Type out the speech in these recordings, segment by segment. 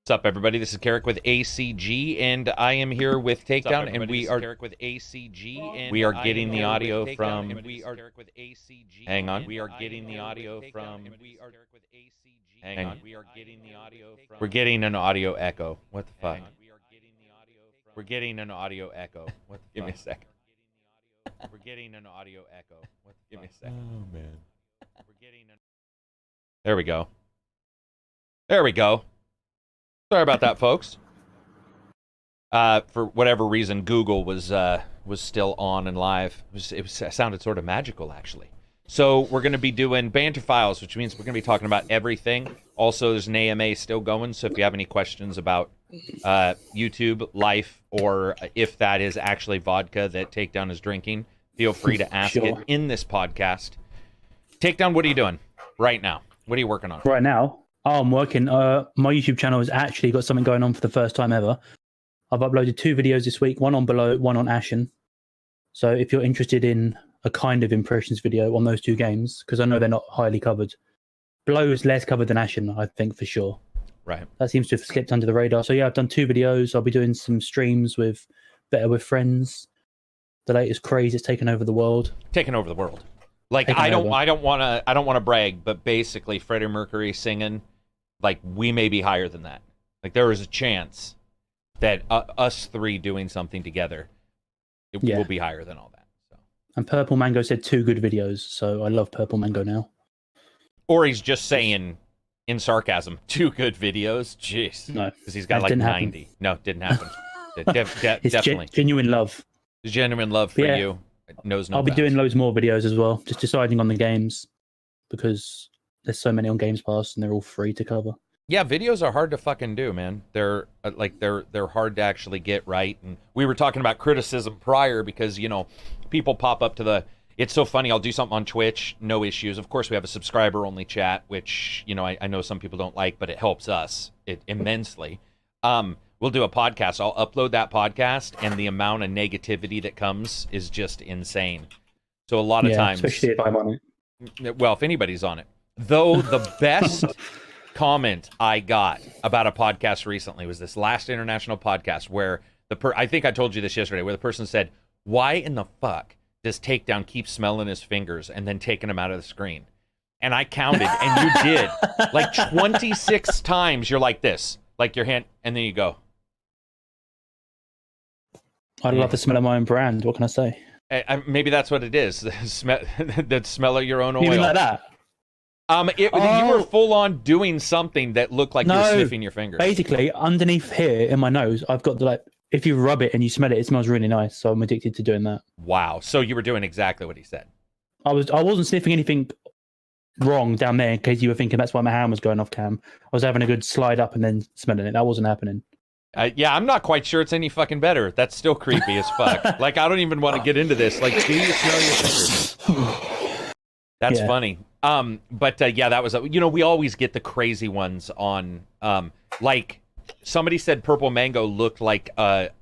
What's up, everybody? This is Karak with ACG, and I am here with Takedown, and we are getting the audio from. Hang on. We are getting the audio from. Hang on. We're getting an audio echo. What the fuck? We're getting an audio echo. What the fuck? Give me a second. We're getting an audio echo. What the fuck? Give me a second. Oh man. We're getting an. There we go. There we go. Sorry about that, folks. For whatever reason, Google was still on and live. It sounded sort of magical, actually. So we're going to be doing BanterFiles, which means we're going to be talking about everything. Also, there's an AMA still going, so if you have any questions about YouTube, life, or if that is actually vodka that Takedown is drinking, feel free to ask it in this podcast. Takedown, what are you doing right now? What are you working on? Right now? Oh, I'm working. My YouTube channel has actually got something going on for the first time ever. I've uploaded 2 videos this week, one on Below, one on Ashen. So if you're interested in a kind of impressions video on those 2 games, because I know they're not highly covered. Below is less covered than Ashen, I think, for sure. Right. That seems to have slipped under the radar. So yeah, I've done 2 videos. I'll be doing some streams with Better With Friends. The latest craze has taken over the world. Taking over the world. Like, I don't want to brag, but basically Freddie Mercury singing, like, we may be higher than that. Like, there is a chance that us 3 doing something together, it will be higher than all that. So. And Purple Mango said 2 good videos, so I love Purple Mango now. Or he's just saying, in sarcasm, 2 good videos. Jeez. No. Because he's got like 90. Happen. No, didn't happen. Definitely. Genuine love. Genuine love for you. Knows no I'll be bounds. doing loads more videos as well, just deciding on the games, because there's so many on Games Pass and they're all free to cover. Yeah, videos are hard to fucking do, man. They're they're hard to actually get right. And we were talking about criticism prior because, you know, people pop up to the. It's so funny. I'll do something on Twitch, no issues. Of course, we have a subscriber-only chat, which, you know, I know some people don't like, but it helps us immensely. We'll do a podcast. I'll upload that podcast, and the amount of negativity that comes is just insane. So a lot of times, especially if I'm on it. Well, if anybody's on it. Though the best comment I got about a podcast recently was this last international podcast where I think I told you this yesterday, where the person said, "Why in the fuck does Takedown keep smelling his fingers and then taking them out of the screen?" And I counted, and you did like 26 times. You're like this, like your hand, and then you go. I love the smell of my own brand. What can I say? Maybe that's what it is. The smell of your own oil. You mean like that? You were full on doing something that looked like you were sniffing your fingers. Basically, underneath here in my nose, I've got the, like, if you rub it and you smell it, it smells really nice. So I'm addicted to doing that. Wow. So you were doing exactly what he said. I wasn't sniffing anything wrong down there in case you were thinking that's why my hand was going off cam. I was having a good slide up and then smelling it. That wasn't happening. Yeah, I'm not quite sure it's any fucking better. That's still creepy as fuck. Like, I don't even want to get into this. Like, do you smell your fingers? That's funny. Yeah, that was, you know, we always get the crazy ones on, like, somebody said Purple Mango looked like a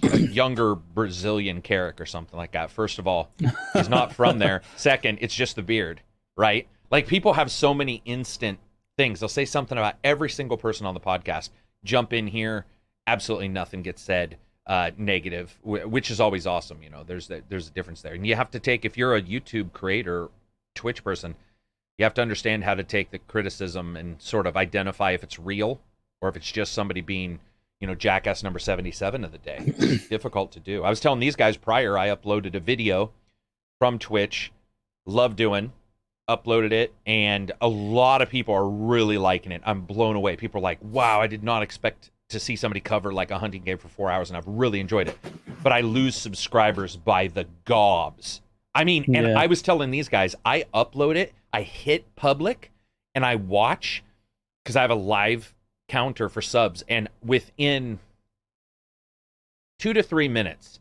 younger Brazilian karak or something like that. First of all, he's not from there. Second, it's just the beard, right? Like, people have so many instant things. They'll say something about every single person on the podcast. Jump in here, absolutely nothing gets said negative, which is always awesome. You know, there's a difference there, and you have to take, if you're a YouTube creator, Twitch person, you have to understand how to take the criticism and sort of identify if it's real or if it's just somebody being, you know, jackass number 77 of the day. It's difficult to do. I was telling these guys prior, I uploaded a video from Twitch, love doing. Uploaded it, and a lot of people are really liking it. I'm blown away. People are like, wow, I did not expect to see somebody cover like a hunting game for 4 hours, and I've really enjoyed it. But I lose subscribers by the gobs. I mean, and I was telling these guys, I upload it, I hit public, and I watch, because I have a live counter for subs, and within 2 to 3 minutes,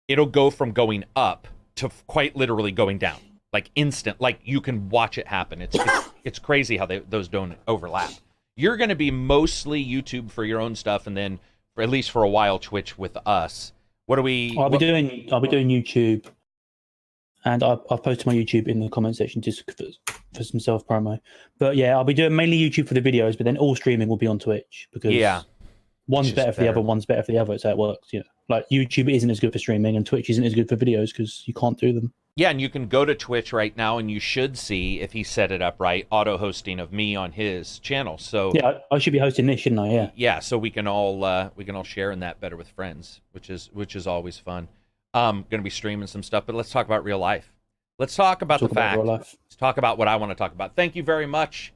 it'll go from going up to quite literally going down. Like instant, like you can watch it happen. It's crazy how those don't overlap. You're going to be mostly YouTube for your own stuff, and then for at least for a while Twitch with us. What are we? I'll be doing YouTube, and I've posted my YouTube in the comment section just for some self promo. But yeah, I'll be doing mainly YouTube for the videos, but then all streaming will be on Twitch because one's better for the other, one's better for the other. It's how it works. You know, like YouTube isn't as good for streaming, and Twitch isn't as good for videos because you can't do them. Yeah, and you can go to Twitch right now, and you should see, if he set it up right, auto hosting of me on his channel. So yeah, I should be hosting this, shouldn't I? Yeah. Yeah, so we can all share in that better with friends, which is always fun. Going to be streaming some stuff, but let's talk about real life. Let's talk about the fact. Let's talk about what I want to talk about. Thank you very much.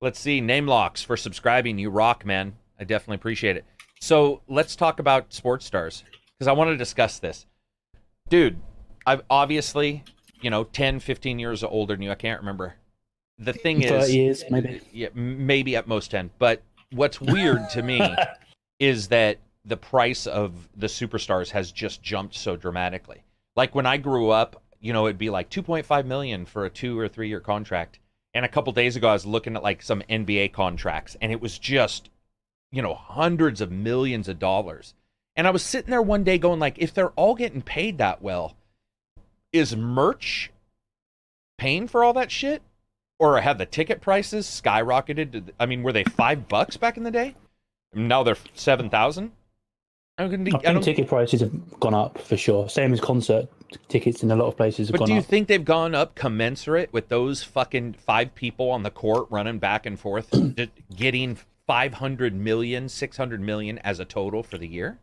Let's see, Namelocks for subscribing. You rock, man. I definitely appreciate it. So let's talk about sports stars because I want to discuss this, dude. I've obviously, 10, 15 years older than you. I can't remember. The thing is, 30 years, maybe. Yeah, maybe at most 10. But what's weird to me is that the price of the superstars has just jumped so dramatically. Like when I grew up, it'd be like 2.5 million for a 2 or 3 year contract. And a couple days ago, I was looking at like some NBA contracts, and it was just, hundreds of millions of dollars. And I was sitting there one day going like, if they're all getting paid that well, is merch paying for all that shit? Or have the ticket prices skyrocketed? I mean, were they $5 back in the day? Now they're 7,000. I think ticket prices have gone up for sure. Same as concert tickets in a lot of places have gone up. But do you think they've gone up commensurate with those fucking 5 people on the court running back and forth, getting 500 million, 600 million as a total for the year?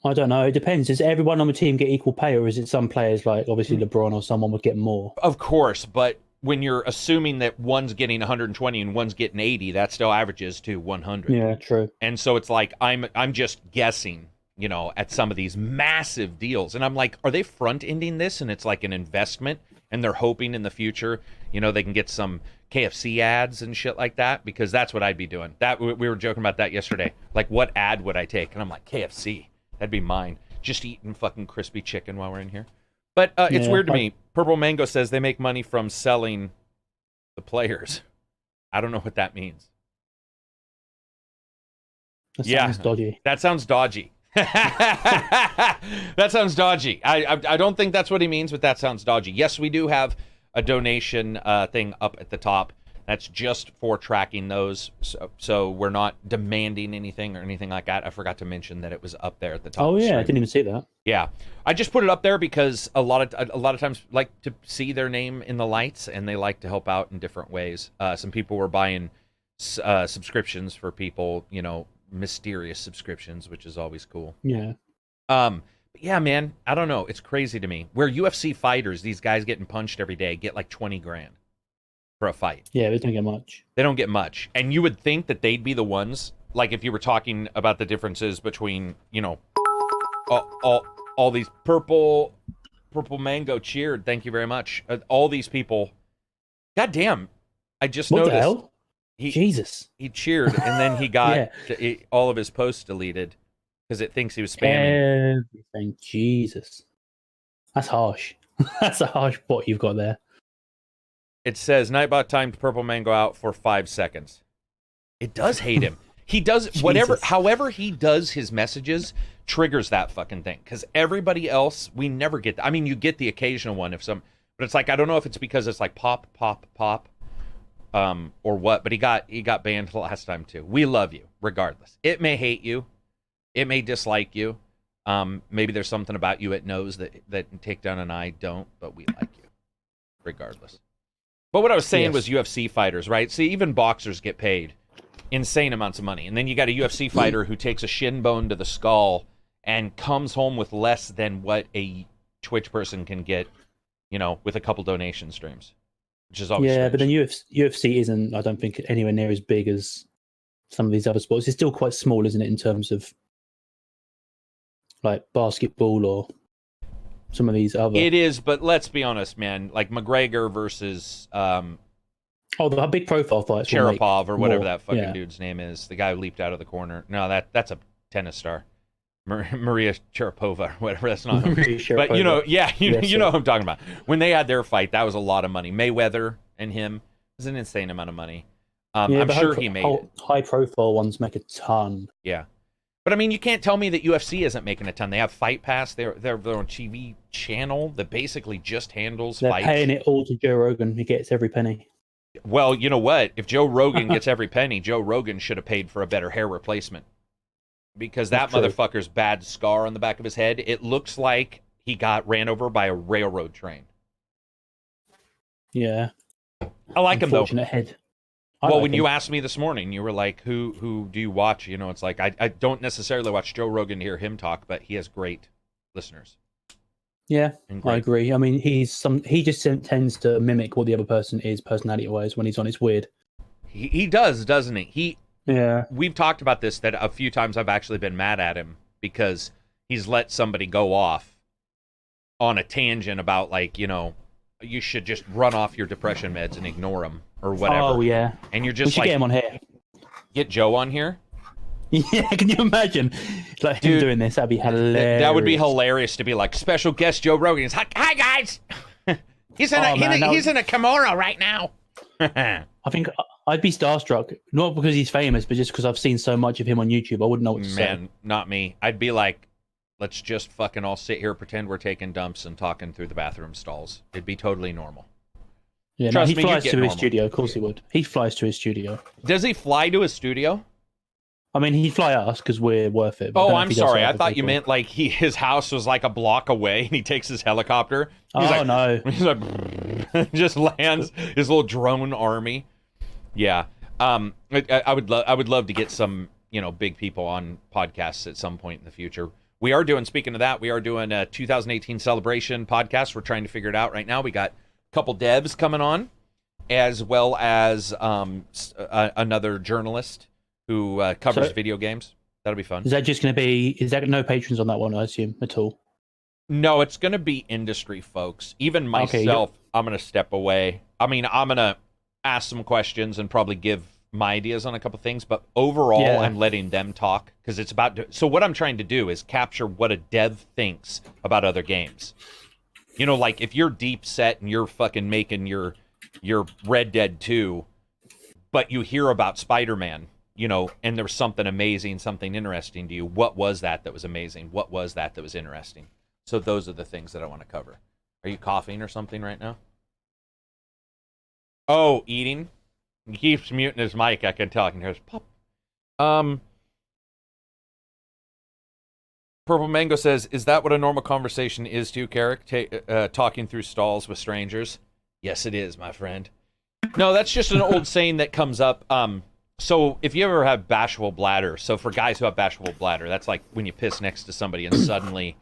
I don't know. It depends. Does everyone on the team get equal pay, or is it some players like obviously LeBron or someone would get more? Of course, but when you're assuming that one's getting 120 and one's getting 80, that still averages to 100. Yeah, true. And so it's like I'm just guessing, at some of these massive deals, and I'm like, are they front ending this and it's like an investment, and they're hoping in the future, they can get some KFC ads and shit like that, because that's what I'd be doing. That we were joking about that yesterday. Like, what ad would I take? And I'm like, KFC. That'd be mine. Just eating fucking crispy chicken while we're in here. But it's weird to me. Purple Mango says they make money from selling the players. I don't know what that means. That sounds dodgy. That sounds dodgy. That sounds dodgy. I don't think that's what he means, but that sounds dodgy. Yes, we do have a donation thing up at the top. That's just for tracking those, so we're not demanding anything or anything like that. I forgot to mention that it was up there at the top. Oh yeah, I didn't even see that. Yeah, I just put it up there because a lot of times like to see their name in the lights, and they like to help out in different ways. Some people were buying subscriptions for people, mysterious subscriptions, which is always cool. Yeah. But yeah, man, I don't know. It's crazy to me. Where UFC fighters, these guys getting punched every day, get like 20 grand. For a fight. Yeah, they don't get much. They don't get much. And you would think that they'd be the ones, like if you were talking about the differences between, all these purple mango cheered. Thank you very much. All these people. God damn. I just noticed. What the hell? Jesus. He cheered, and then he got all of his posts deleted because it thinks he was spamming. Everything. Jesus. That's harsh. That's a harsh bot you've got there. It says Nightbot timed Purple Mango out for 5 seconds. It does hate him. He does however he does his messages triggers that fucking thing. Because everybody else, we never get that. I mean, you get the occasional one but it's like, I don't know if it's because it's like pop, or what. But he got banned last time too. We love you regardless. It may hate you, it may dislike you. Maybe there's something about you it knows that Takedown and I don't, but we like you regardless. But what I was saying was UFC fighters, right? See, even boxers get paid insane amounts of money. And then you got a UFC fighter who takes a shin bone to the skull and comes home with less than what a Twitch person can get, with a couple donation streams, which is always strange. But then UFC isn't, I don't think, anywhere near as big as some of these other sports. It's still quite small, isn't it, in terms of like basketball or some of these other. It is, but let's be honest, man. Like McGregor versus the big profile fights. Sharapov or whatever that fucking dude's name is. The guy who leaped out of the corner. No, that's a tennis star. Maria Sharapova, whatever. That's not. But you know what I'm talking about. When they had their fight, that was a lot of money. Mayweather and him was an insane amount of money. I'm sure he made it. High profile ones make a ton. Yeah. But I mean, you can't tell me that UFC isn't making a ton. They have Fight Pass. They're their own TV channel that basically just handles They're fights. paying it all to Joe Rogan. He gets every penny. Well, you know what? If Joe Rogan gets every penny, Joe Rogan should have paid for a better hair replacement. Because that motherfucker's bad scar on the back of his head, it looks like he got ran over by a railroad train. Yeah. I like him, though. Unfortunate head. Well, when you asked me this morning, you were like, who do you watch? You know, it's like, I don't necessarily watch Joe Rogan to hear him talk, but he has great listeners. Yeah, I agree. I mean, he just tends to mimic what the other person is personality-wise when he's on. It's weird. He does, doesn't he? Yeah. We've talked about this, that a few times I've actually been mad at him because he's let somebody go off on a tangent about, like, you know, you should just run off your depression meds and ignore them or whatever. Oh, yeah. And you're just we should get him on here. Get Joe on here? Yeah, can you imagine? Like, him doing this, that'd be hilarious. That would be hilarious to be like, special guest Joe Rogan. He's like, hi guys! he's in a kimono right now. I think I'd be starstruck, not because he's famous, but just because I've seen so much of him on YouTube. I wouldn't know what to say. Man, not me. I'd be like, let's just fucking all sit here, pretend we're taking dumps and talking through the bathroom stalls. It'd be totally normal. Yeah, no, he flies to his studio. Of course he would. He flies to his studio. Does he fly to his studio? I mean, he'd fly us because we're worth it. Oh, I'm sorry. I thought you meant like his house was like a block away and he takes his helicopter. No. He's like, just lands his little drone army. Yeah. I would love to get some, you know, big people on podcasts at some point in the future. We are doing, speaking of that, we are doing a 2018 celebration podcast. We're trying to figure it out right now. We got a couple devs coming on, as well as another journalist who covers video games. That'll be fun. Is that just going to be, is that no patrons on that one, I assume, at all? No, it's going to be industry folks. Even myself, okay, I'm going to step away. I mean, I'm going to ask some questions and probably give my ideas on a couple things, but overall, I'm letting them talk because it's about. So what I'm trying to do is capture what a dev thinks about other games. You know, like if you're deep set and you're fucking making your Red Dead 2, but you hear about Spider-Man, you know, and there's something amazing, something interesting to you. What was that was amazing? What was that was interesting? So those are the things that I want to cover. Are you coughing or something right now? Oh, eating? He keeps muting his mic. I can tell. I can hear his pop. Purple Mango says, is that what a normal conversation is to you, Karak? Talking through stalls with strangers? Yes, it is, my friend. No, that's just an old saying that comes up. So if you ever have bashful bladder, so for guys who have bashful bladder, that's like when you piss next to somebody and suddenly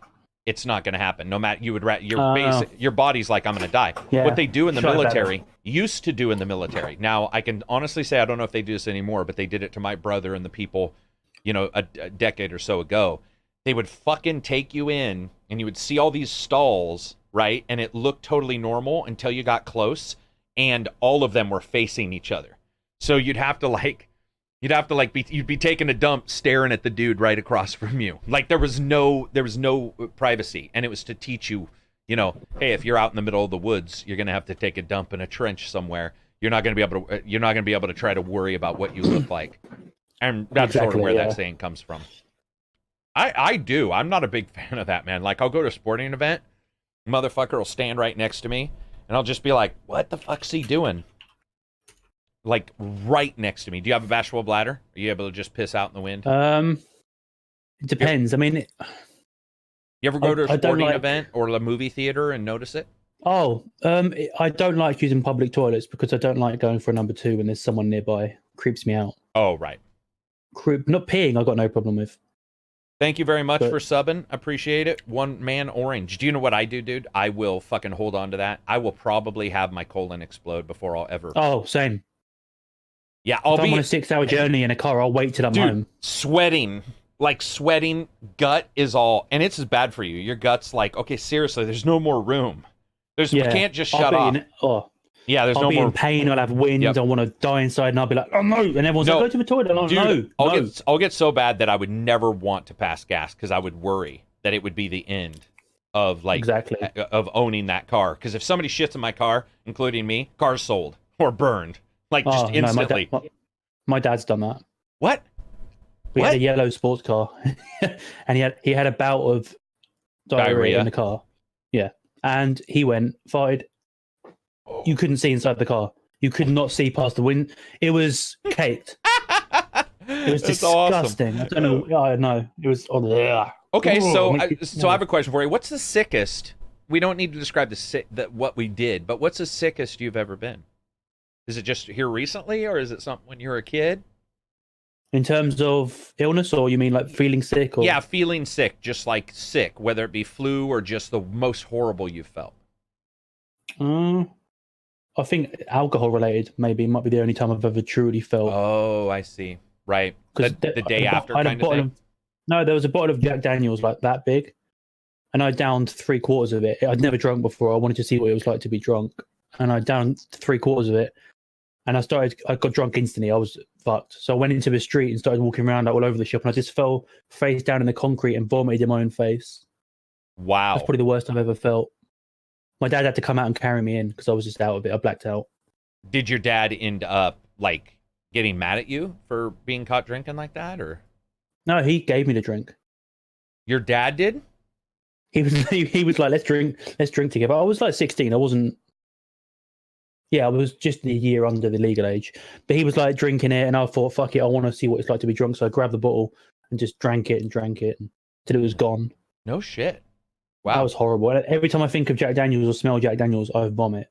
it's not going to happen. No matter, your body's like, I'm going to die. Yeah, what they do in the military, used to do in the military. Now, I can honestly say, I don't know if they do this anymore, but they did it to my brother and the people, you know, a decade or so ago. They would fucking take you in and you would see all these stalls, right? And it looked totally normal until you got close and all of them were facing each other. So you'd be taking a dump staring at the dude right across from you. Like there was no privacy. And it was to teach you, you know, hey, if you're out in the middle of the woods, you're going to have to take a dump in a trench somewhere. You're not going to be able to try to worry about what you look like. And that's sort of where that saying comes from. I'm not a big fan of that, man. Like I'll go to a sporting event, motherfucker will stand right next to me and I'll just be like, what the fuck's he doing? Like right next to me. Do you have a bashful bladder? Are you able to just piss out in the wind? It depends. I mean, you ever go to a sporting event or a movie theater and notice it? Oh, I don't like using public toilets because I don't like going for a number two when there's someone nearby. Creeps me out. Oh, right. Not peeing, I've got no problem with. Thank you very much for subbing. Appreciate it. One man orange. Do you know what I do, dude? I will fucking hold on to that. I will probably have my colon explode before I'll ever. Oh, same. Yeah, if I'm on a 6-hour journey in a car, I'll wait till I'm home. Sweating, gut is all, and it's as bad for you. Your gut's like, okay, seriously, there's no more room. You can't just shut off. I'll be in pain. I'll have wind. Yep. I want to die inside, and I'll be like, oh no! And everyone's like, go to the toilet. I'm like, no. I'll get so bad that I would never want to pass gas because I would worry that it would be the end of of owning that car. Because if somebody shits in my car, including me, car's sold or burned. Like just instantly. No, my dad's done that. What? We What? had a yellow sports car, and he had a bout of diarrhea in the car. Yeah, and he farted. You couldn't see inside the car. You could not see past the wind. It was caked. It was That's disgusting. awesome. I don't know. I know. It was. Okay, so I no. have a question for you. What's the sickest? We don't need to describe what we did, but what's the sickest you've ever been? Is it just here recently, or is it something when you were a kid? In terms of illness, or you mean like feeling sick? Or... Yeah, feeling sick, just like sick, whether it be flu or just the most horrible you felt. I think alcohol related maybe might be the only time I've ever truly felt. Oh, I see. Right. The day after kind of thing? No, there was a bottle of Jack Daniels like that big, and I downed 3/4 of it. I'd never drunk before. I wanted to see what it was like to be drunk, and I downed 3/4 of it, and I got drunk instantly. I was fucked. So I went into the street and started walking around all over the shop, and I just fell face down in the concrete and vomited in my own face. Wow. That's probably the worst I've ever felt. My dad had to come out and carry me in because I was just out of it. I blacked out. Did your dad end up like getting mad at you for being caught drinking like that, or? No, he gave me the drink. Your dad did? He was like, let's drink together. I was like 16. I wasn't. Yeah, I was just a year under the legal age. But he was like drinking it, and I thought, fuck it, I want to see what it's like to be drunk. So I grabbed the bottle and just drank it until it was gone. No shit. Wow. That was horrible. Every time I think of Jack Daniels or smell Jack Daniels, I vomit.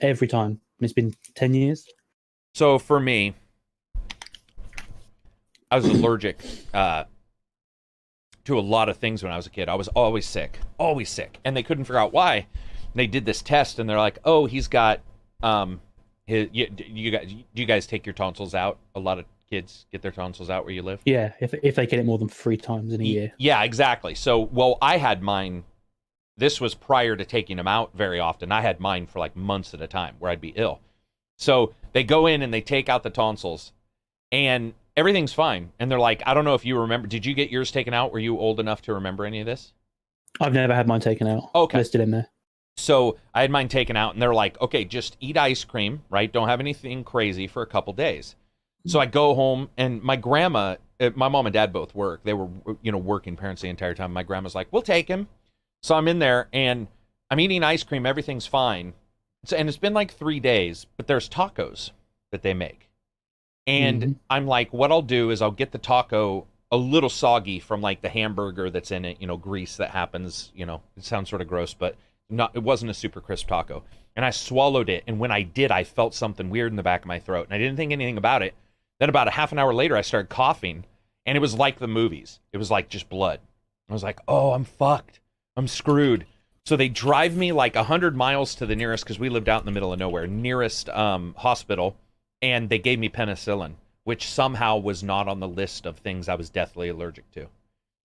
Every time. And it's been 10 years. So for me, I was allergic to a lot of things when I was a kid. I was always sick. And they couldn't figure out why. They did this test, and they're like, oh, he's got... do you guys take your tonsils out? A lot of kids get their tonsils out where you live? Yeah, if they get it more than 3 times in a year. Yeah, exactly. So, well, I had mine. This was prior to taking them out very often. I had mine for like months at a time where I'd be ill. So they go in and they take out the tonsils, and everything's fine. And they're like, I don't know if you remember. Did you get yours taken out? Were you old enough to remember any of this? I've never had mine taken out. Okay. Listed in there. So I had mine taken out, and they're like, okay, just eat ice cream, right? Don't have anything crazy for a couple days. So I go home, and my grandma, my mom and dad both work. They were, working parents the entire time. My grandma's like, we'll take him. So I'm in there, and I'm eating ice cream. Everything's fine. And it's been like 3 days, but there's tacos that they make. And I'm like, what I'll do is I'll get the taco a little soggy from like the hamburger that's in it, grease that happens, it sounds sort of gross, but it wasn't a super crisp taco. And I swallowed it, and when I did, I felt something weird in the back of my throat, and I didn't think anything about it. Then about a half an hour later, I started coughing, and it was like the movies. It was like just blood. I was like, oh, I'm fucked. I'm screwed. So they drive me like 100 miles to the nearest, because we lived out in the middle of nowhere, nearest hospital, and they gave me penicillin, which somehow was not on the list of things I was deathly allergic to.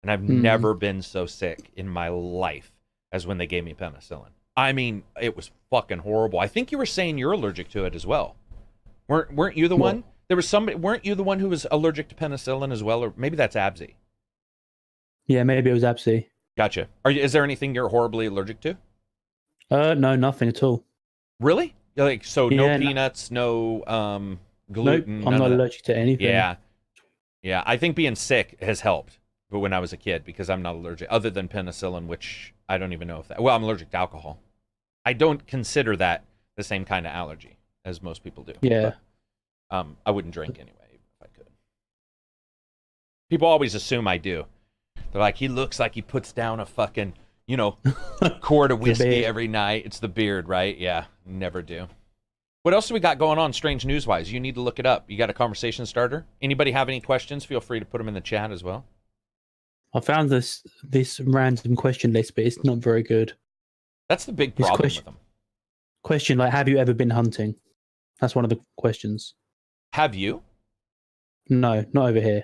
And I've never been so sick in my life as when they gave me penicillin. I mean, it was fucking horrible. I think you were saying you're allergic to it as well. Weren't you the one? There was somebody. Weren't you the one who was allergic to penicillin as well, or maybe that's Absy? Yeah, maybe it was Absy. Gotcha. Is there anything you're horribly allergic to? No, nothing at all. Really? Like, so no peanuts, no gluten. Nope, I'm not allergic to anything. Yeah. I think being sick has helped, but when I was a kid, because I'm not allergic, other than penicillin, which I don't even know if that. Well, I'm allergic to alcohol. I don't consider that the same kind of allergy as most people do. Yeah. But, I wouldn't drink anyway, even if I could. People always assume I do. They're like, he looks like he puts down a fucking, quart of whiskey every night. It's the beard, right? Yeah, never do. What else do we got going on, strange news-wise? You need to look it up. You got a conversation starter? Anybody have any questions? Feel free to put them in the chat as well. I found this random question list, but it's not very good. That's the big problem with them. Question like, have you ever been hunting? That's one of the questions. Have you? No, not over here.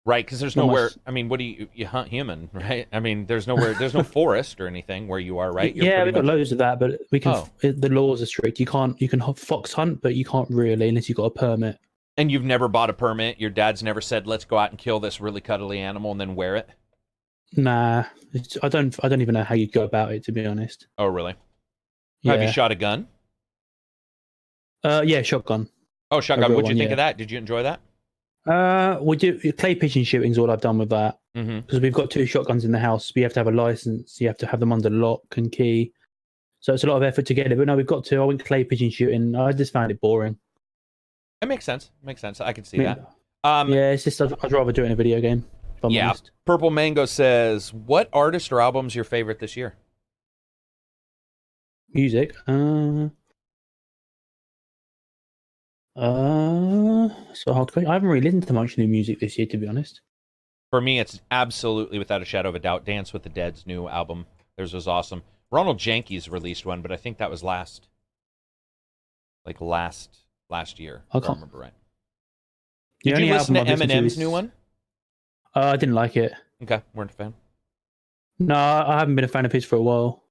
Right, because there's nowhere. I mean, what do you hunt human, right? I mean, there's no forest or anything where you are, right? Yeah, we've got loads of that, but we can. The laws are strict. You can fox hunt, but you can't really unless you've got a permit. And you've never bought a permit? Your dad's never said, let's go out and kill this really cuddly animal and then wear it? Nah, I don't even know how you'd go about it, to be honest. Oh, really? Yeah. Have you shot a gun? Yeah, shotgun. Oh, shotgun. What'd you think of that? Did you enjoy that? We do clay pigeon shooting is all I've done with that Mm-hmm. because we've got 2 shotguns in the house. We have to have a license. You have to have them under lock and key. So it's a lot of effort to get it. But no, we've got to. I went clay pigeon shooting. I just found it boring. It makes sense. Makes sense. I can see Yeah. that. Yeah, it's just I'd rather do it in a video game. If I'm Yeah. honest. Purple Mango says, "What artist or album's your favorite this year?" Music. So hard question. I haven't really listened to much new music this year, to be honest. For me, it's absolutely without a shadow of a doubt. Dance with the Dead's new album. Theirs was awesome. Ronald Jenkins released one, but I think that was last year. I If I can't. remember right. The Did you only listen to album I've listened Eminem's is- new one? I didn't like it. Okay, weren't a fan. No, I haven't been a fan of his for a while.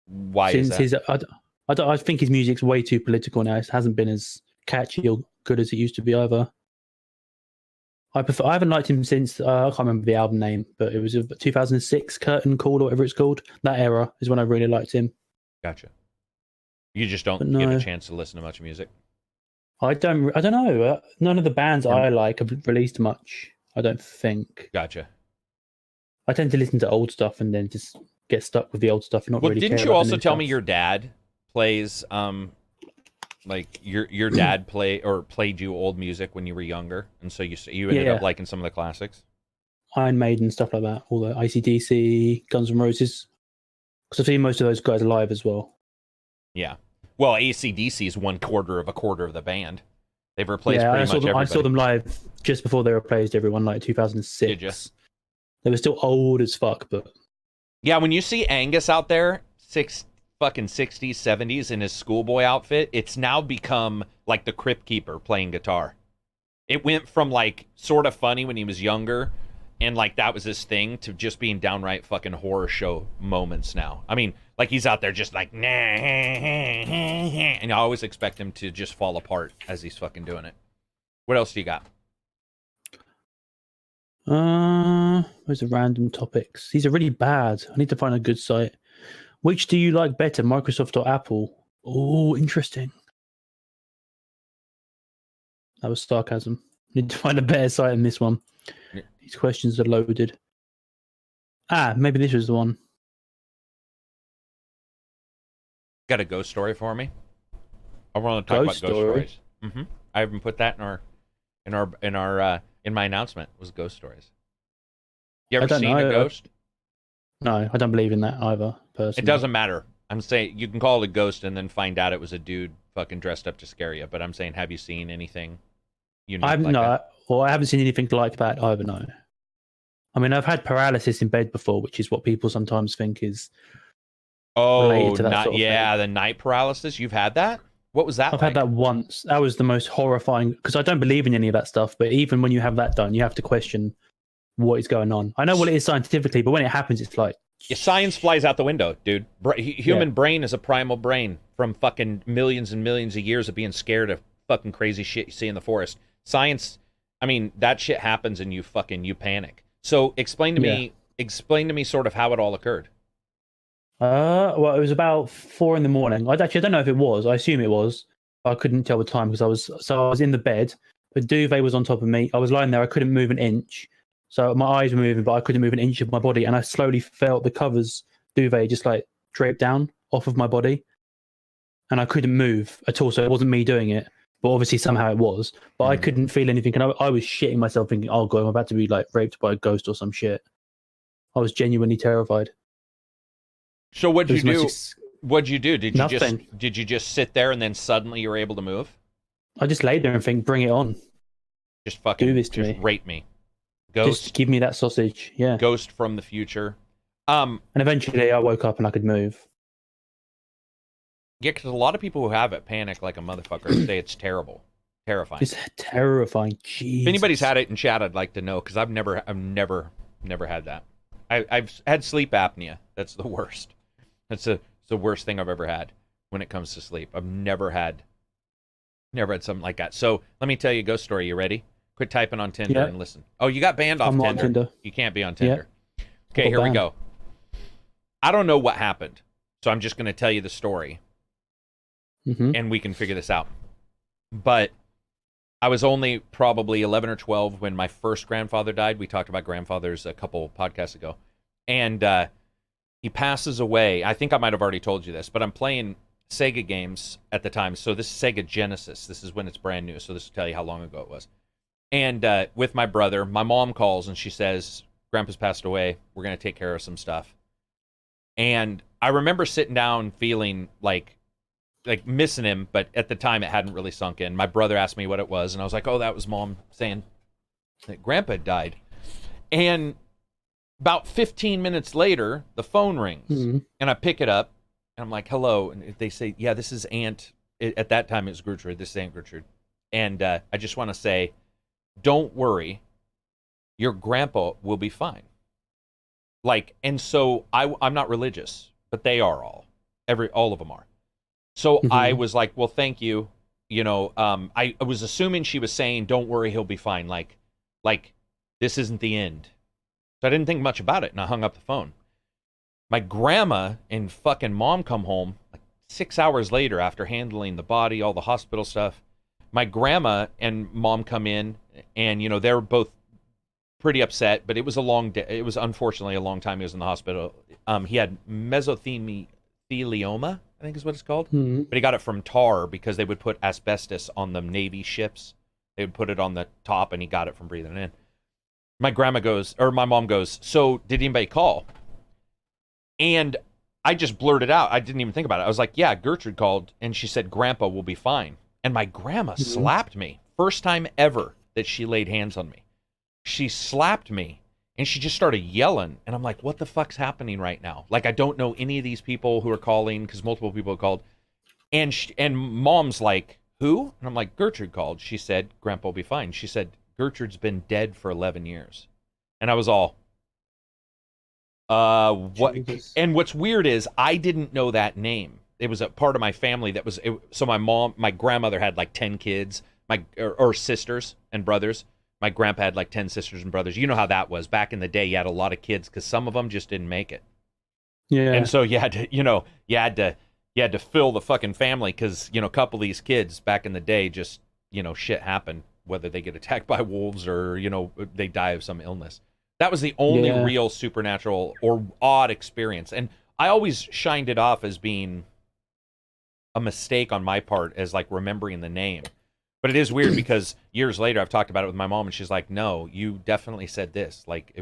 Why Since is that? his, I think his music's way too political now. It hasn't been as catchy or good as it used to be either. I haven't liked him since I can't remember the album name, but it was 2006 Curtain Call or whatever it's called. That era is when I really liked him. Gotcha. You just don't But get no. a chance to listen to much music. I don't know. None of the bands I like have released much. I don't think. Gotcha. I tend to listen to old stuff and then just get stuck with the old stuff and not Well, really. didn't care you about the also new tell stuff. me your dad plays like your dad played you old music when you were younger, and so you ended up Yeah. liking some of the classics? Iron Maiden stuff like that, all the AC/DC, Guns N' Roses? Because I've seen most of those guys live as well. Yeah. Well, AC/DC is 1/4 of the band. They've replaced Yeah, pretty I much saw them. everybody. I saw them live just before they replaced everyone, like 2006. Did you? They were still old as fuck, but Yeah, when you see Angus out there, fucking 60s, 70s in his schoolboy outfit, it's now become like the Crypt Keeper playing guitar. It went from like sort of funny when he was younger and like that was his thing to just being downright fucking horror show moments now. I mean, like he's out there just like nah, and I always expect him to just fall apart as he's fucking doing it. What else do you got? where's the random topics? These are really bad. I need to find a good site. Which do you like better, Microsoft or Apple? Oh, interesting. That was sarcasm. Need to find a better site than this one. Yeah. These questions are loaded. Maybe this was the one. Got a ghost story for me? I want to talk Ghost about ghost story? stories. I haven't put that in my announcement. Was ghost stories. You I ever don't seen know. a ghost? No, I don't believe in that either, personally. It doesn't matter. I'm saying you can call it a ghost and then find out it was a dude fucking dressed up to scare you. But I'm saying, have you seen anything unique like that? I haven't seen anything like that either, no. I mean, I've had paralysis in bed before, which is what people sometimes think is related to that sort of thing. The night paralysis. You've had that? What was that I've like? had that once. That was the most horrifying, because I don't believe in any of that stuff, but even when you have that done, you have to question what is going on. I know what it is scientifically, but when it happens, it's like... Yeah, science flies out the window, dude. Human brain is a primal brain from fucking millions and millions of years of being scared of fucking crazy shit you see in the forest. Science, I mean, that shit happens and you panic. So explain to me sort of how it all occurred. Well, it was about 4 a.m. I don't know if it was. I assume it was. I couldn't tell the time because I was in the bed. The duvet was on top of me. I was lying there. I couldn't move an inch. So my eyes were moving, but I couldn't move an inch of my body. And I slowly felt the covers duvet just like drape down off of my body. And I couldn't move at all. So it wasn't me doing it. But obviously somehow it was. But I couldn't feel anything. And I was shitting myself thinking, oh God, I'm about to be like raped by a ghost or some shit. I was genuinely terrified. So what'd you do? What'd you do? Nothing. Did you just sit there and then suddenly you were able to move? I just laid there and think, bring it on. Just fucking Do this to me. rape me. Ghost. Just give me that sausage. Yeah. Ghost from the future. And eventually I woke up and I could move. Yeah, because a lot of people who have it panic like a motherfucker. Say it's terrible, terrifying. It's terrifying. Jesus. If anybody's had it in chat, I'd like to know because I've never had that. I've had sleep apnea. That's the worst. That's the worst thing I've ever had when it comes to sleep. I've never had something like that. So let me tell you a ghost story. You ready? Quit typing on Tinder and listen. Oh, you got banned off I'm not on Tinder. Tinder. You can't be on Tinder. Yeah. Okay, Got here we banned. go. I don't know what happened, so I'm just going to tell you the story, Mm-hmm. and we can figure this out. But I was only probably 11 or 12 when my first grandfather died. We talked about grandfathers a couple podcasts ago. And he passes away. I think I might have already told you this, but I'm playing Sega games at the time. So this is Sega Genesis. This is when it's brand new. So this will tell you how long ago it was. And with my brother, my mom calls and she says, Grandpa's passed away. We're going to take care of some stuff. And I remember sitting down feeling like missing him, but at the time it hadn't really sunk in. My brother asked me what it was, and I was like, oh, that was Mom saying that Grandpa had died. And about 15 minutes later, the phone rings, and I pick it up, and I'm like, hello. And they say, yeah, this is Aunt. At that time, it was Gertrude. This is Aunt Gertrude. And I just want to say, don't worry. Your grandpa will be fine. And so I'm not religious, but they are all of them are. So I was like, well, thank you. I was assuming she was saying, don't worry, he'll be fine. Like this isn't the end. So I didn't think much about it, and I hung up the phone. My grandma and fucking mom come home like 6 hours later after handling the body, all the hospital stuff. My grandma and mom come in, and, they were both pretty upset, but it was a long day. It was unfortunately a long time he was in the hospital. He had mesothelioma, I think is what it's called. But he got it from tar because they would put asbestos on the Navy ships. They would put it on the top, and he got it from breathing it in. My mom goes, so did anybody call? And I just blurted out. I didn't even think about it. I was like, yeah, Gertrude called, and she said Grandpa will be fine. And my grandma slapped me. First time ever that she laid hands on me. She slapped me, and she just started yelling. And I'm like, what the fuck's happening right now? Like, I don't know any of these people who are calling, because multiple people have called. And Mom's like, who? And I'm like, Gertrude called. She said, Grandpa will be fine. She said, Gertrude's been dead for 11 years. And I was all, what? Jesus. And what's weird is I didn't know that name. It was a part of my family that was, so my grandmother had like 10 kids, or sisters and brothers. My grandpa had like 10 sisters and brothers. You know how that was. Back in the day, you had a lot of kids because some of them just didn't make it. Yeah. And so you had to fill the fucking family because, a couple of these kids back in the day just, shit happened, whether they get attacked by wolves or, they die of some illness. That was the only real supernatural or odd experience. And I always shined it off as being a mistake on my part as like remembering the name. But it is weird because years later I've talked about it with my mom, and she's like, "No, you definitely said this. Like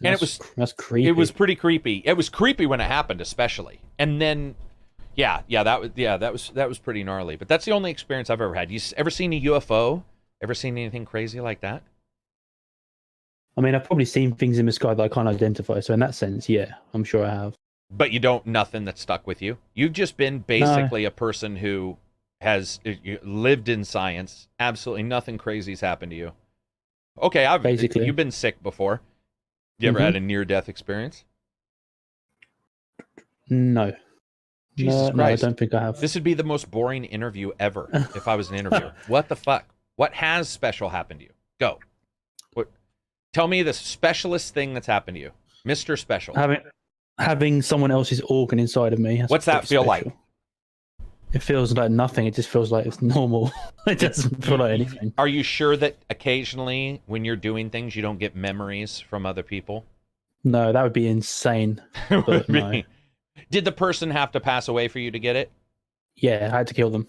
that's creepy. It was pretty creepy. It was creepy when it happened, especially. And then, that was pretty gnarly. But that's the only experience I've ever had. You ever seen a UFO? Ever seen anything crazy like that? I mean, I've probably seen things in the sky that I can't identify. So in that sense, yeah, I'm sure I have. But nothing that stuck with you. You've just been basically a person who has lived in science. Absolutely nothing crazy's happened to you. Okay, you've been sick before. You ever had a near-death experience? No. Jesus Christ. No, I don't think I have. This would be the most boring interview ever if I was an interviewer. What the fuck? What has special happened to you? Go. Tell me the specialist thing that's happened to you. Mr. Special. Having someone else's organ inside of me. What's that feel like? It feels like nothing. It just feels like it's normal. It doesn't feel like anything. Are you sure that occasionally when you're doing things, you don't get memories from other people? No, that would be insane. But no. Did the person have to pass away for you to get it? Yeah, I had to kill them.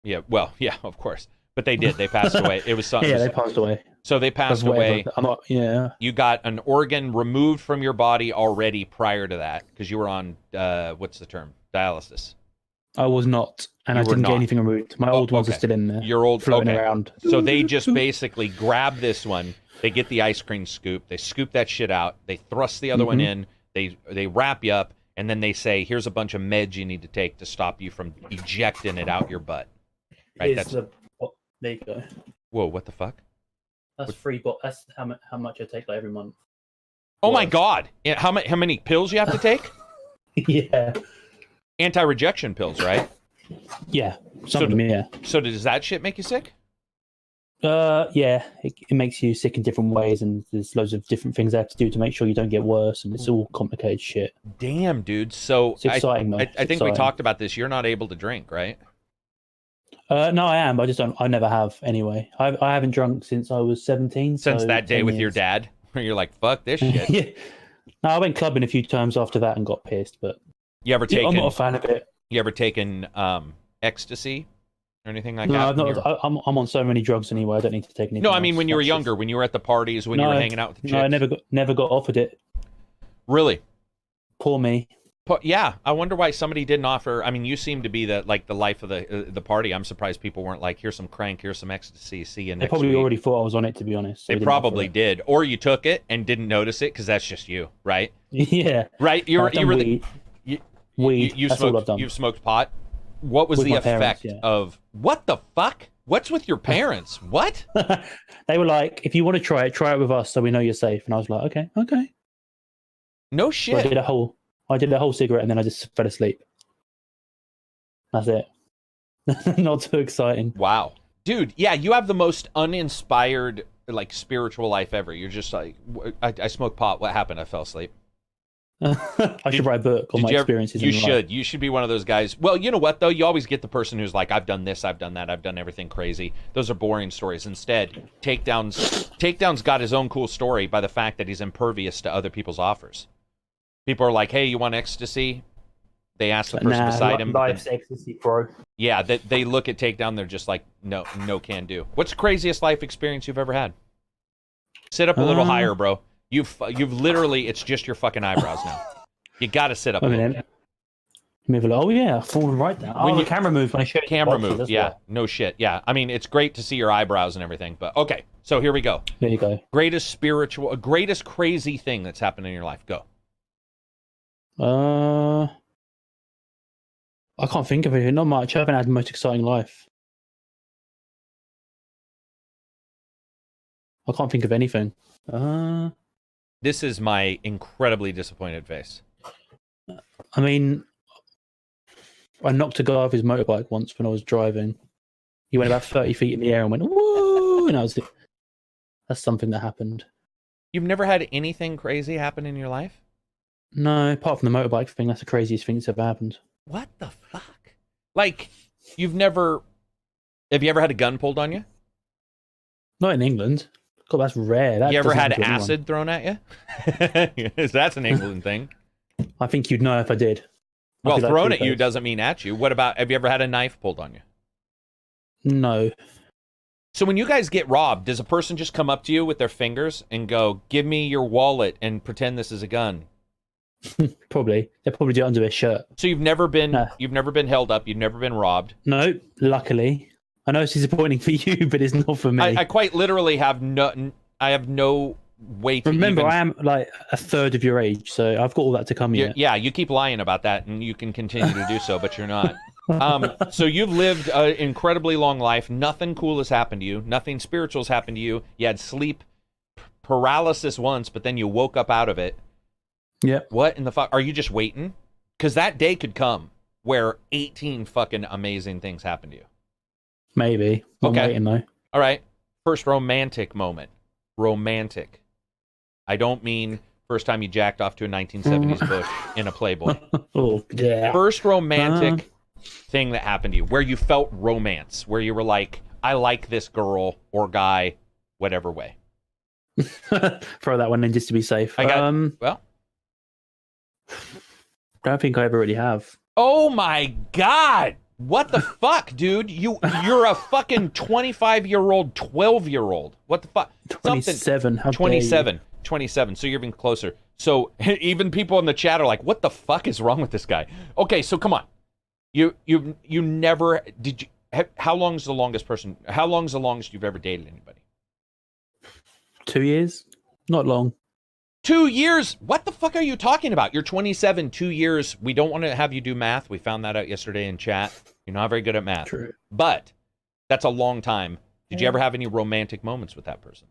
Yeah, well, yeah, of course. But they did. They passed away. It was something. Yeah, they passed away. So they passed away. Yeah. You got an organ removed from your body already prior to that because you were on, what's the term? Dialysis. I was not, and I didn't get anything removed. My old ones are still in there. Your old, floating around. So they just basically grab this one. They get the ice cream scoop. They scoop that shit out. They thrust the other one in. They wrap you up, and then they say, "Here's a bunch of meds you need to take to stop you from ejecting it out your butt." Right. There you go. Whoa! What the fuck? That's free, but that's how much I take every month. Oh my God! How many pills you have to take? Yeah. Anti-rejection pills, right? Yeah. Some of them, yeah. So does that shit make you sick? Yeah. It makes you sick in different ways, and there's loads of different things they have to do to make sure you don't get worse, and it's all complicated shit. Damn, dude. So it's exciting, though. I think we talked about this. You're not able to drink, right? No, I am. But I just don't. I never have. Anyway, I haven't drunk since I was 17. Since So that day 10 with your years. dad, where you're like, fuck this shit. Yeah. No, I went clubbing a few times after that and got pissed. But You ever yeah, I'm not a taken fan of it. ecstasy or anything like No, that? I've not. I'm on so many drugs anyway. I don't need to take anything. No, I mean else. when you were That's younger, just- when you were at the parties, when you were hanging out with the chicks. No, I never got offered it. Really? Poor me. But yeah, I wonder why somebody didn't offer. I mean, you seem to be the life of the party. I'm surprised people weren't like, here's some crank, here's some ecstasy, see you They next probably week. already thought I was on it, to be honest. So They didn't offer probably it. did, or you took it and didn't notice it because that's just you, right? Yeah. Right? You I've done were weed. you, Weed. you That's all I've smoked done. you've smoked pot. What was With the my effect parents, yeah. of what the fuck? What's with your parents? What? They were like, if you want to try it with us, so we know you're safe. And I was like, okay. No So I shit. did a whole cigarette and then I just fell asleep. That's it. Not too exciting. Wow. Dude, yeah, you have the most uninspired, like, spiritual life ever. You're just like, I smoked pot. What happened? I fell asleep. I should write a book on my experiences. You in life. should. You should be one of those guys. Well, you know what, though? You always get the person who's like, I've done this, I've done that, I've done everything crazy. Those are boring stories. Instead, Takedown's got his own cool story by the fact that he's impervious to other people's offers. People are like, hey, you want ecstasy? They ask the person beside him. Life's ecstasy, bro. Yeah, they look at Takedown, they're just like, no can do. What's the craziest life experience you've ever had? Sit up a little higher, bro. You've literally, it's just your fucking eyebrows now. You gotta sit up a little bit. Move a little. Oh yeah, falling right down. Oh, the camera moved when I showed you. Camera boxes, move, that's yeah. why. No shit, yeah. I mean, it's great to see your eyebrows and everything, but okay. So here we go. There you go. Greatest crazy thing that's happened in your life. Go. I can't think of it. Not much. I haven't had the most exciting life. I can't think of anything. This is my incredibly disappointed face. I mean, I knocked a guy off his motorbike once when I was driving. He went about 30 feet in the air and went, woo! And that's something that happened. You've never had anything crazy happen in your life? No, apart from the motorbike thing, that's the craziest thing that's ever happened. What the fuck? Like, have you ever had a gun pulled on you? Not in England. God, that's rare. That You ever doesn't had happen to anyone. acid thrown at you? That's an England thing. I think you'd know if I did. Well, I'd be like thrown at you Two-Face. doesn't mean at you. What about, have you ever had a knife pulled on you? No. So when you guys get robbed, does a person just come up to you with their fingers and go, give me your wallet and pretend this is a gun? Probably. They'll probably do it under their shirt. So you've never been No. held up, you've never been robbed. No, luckily. I know it's disappointing for you, but it's not for me. I quite literally have no way to Remember, even... I am like a third of your age, so I've got all that to come yet. Yeah, you keep lying about that, and you can continue to do so, but you're not. So you've lived an incredibly long life. Nothing cool has happened to you. Nothing spiritual has happened to you. You had sleep paralysis once, but then you woke up out of it. Yep. What in the fuck? Are you just waiting? Because that day could come where 18 fucking amazing things happen to you. Maybe. I'm Okay. waiting though. All right. First romantic moment. Romantic. I don't mean first time you jacked off to a 1970s bush in a Playboy. Oh, yeah. First romantic thing that happened to you, where you felt romance, where you were like, I like this girl or guy, whatever way. Throw that one in just to be safe. I got, well, don't think I ever really have. oh my God. What the fuck, dude? You're a fucking 25-year-old, 12-year-old. What the fuck? 27. How dare you. 27. 27. So you're even closer. So even people in the chat are like, what the fuck is wrong with this guy? Okay, so come on. You never did you how long's the longest you've ever dated anybody? 2 years? Not long. 2 years? What the fuck are you talking about? You're 27, 2 years. We don't want to have you do math. We found that out yesterday in chat. You're not very good at math. True. But that's a long time. Did you ever have any romantic moments with that person?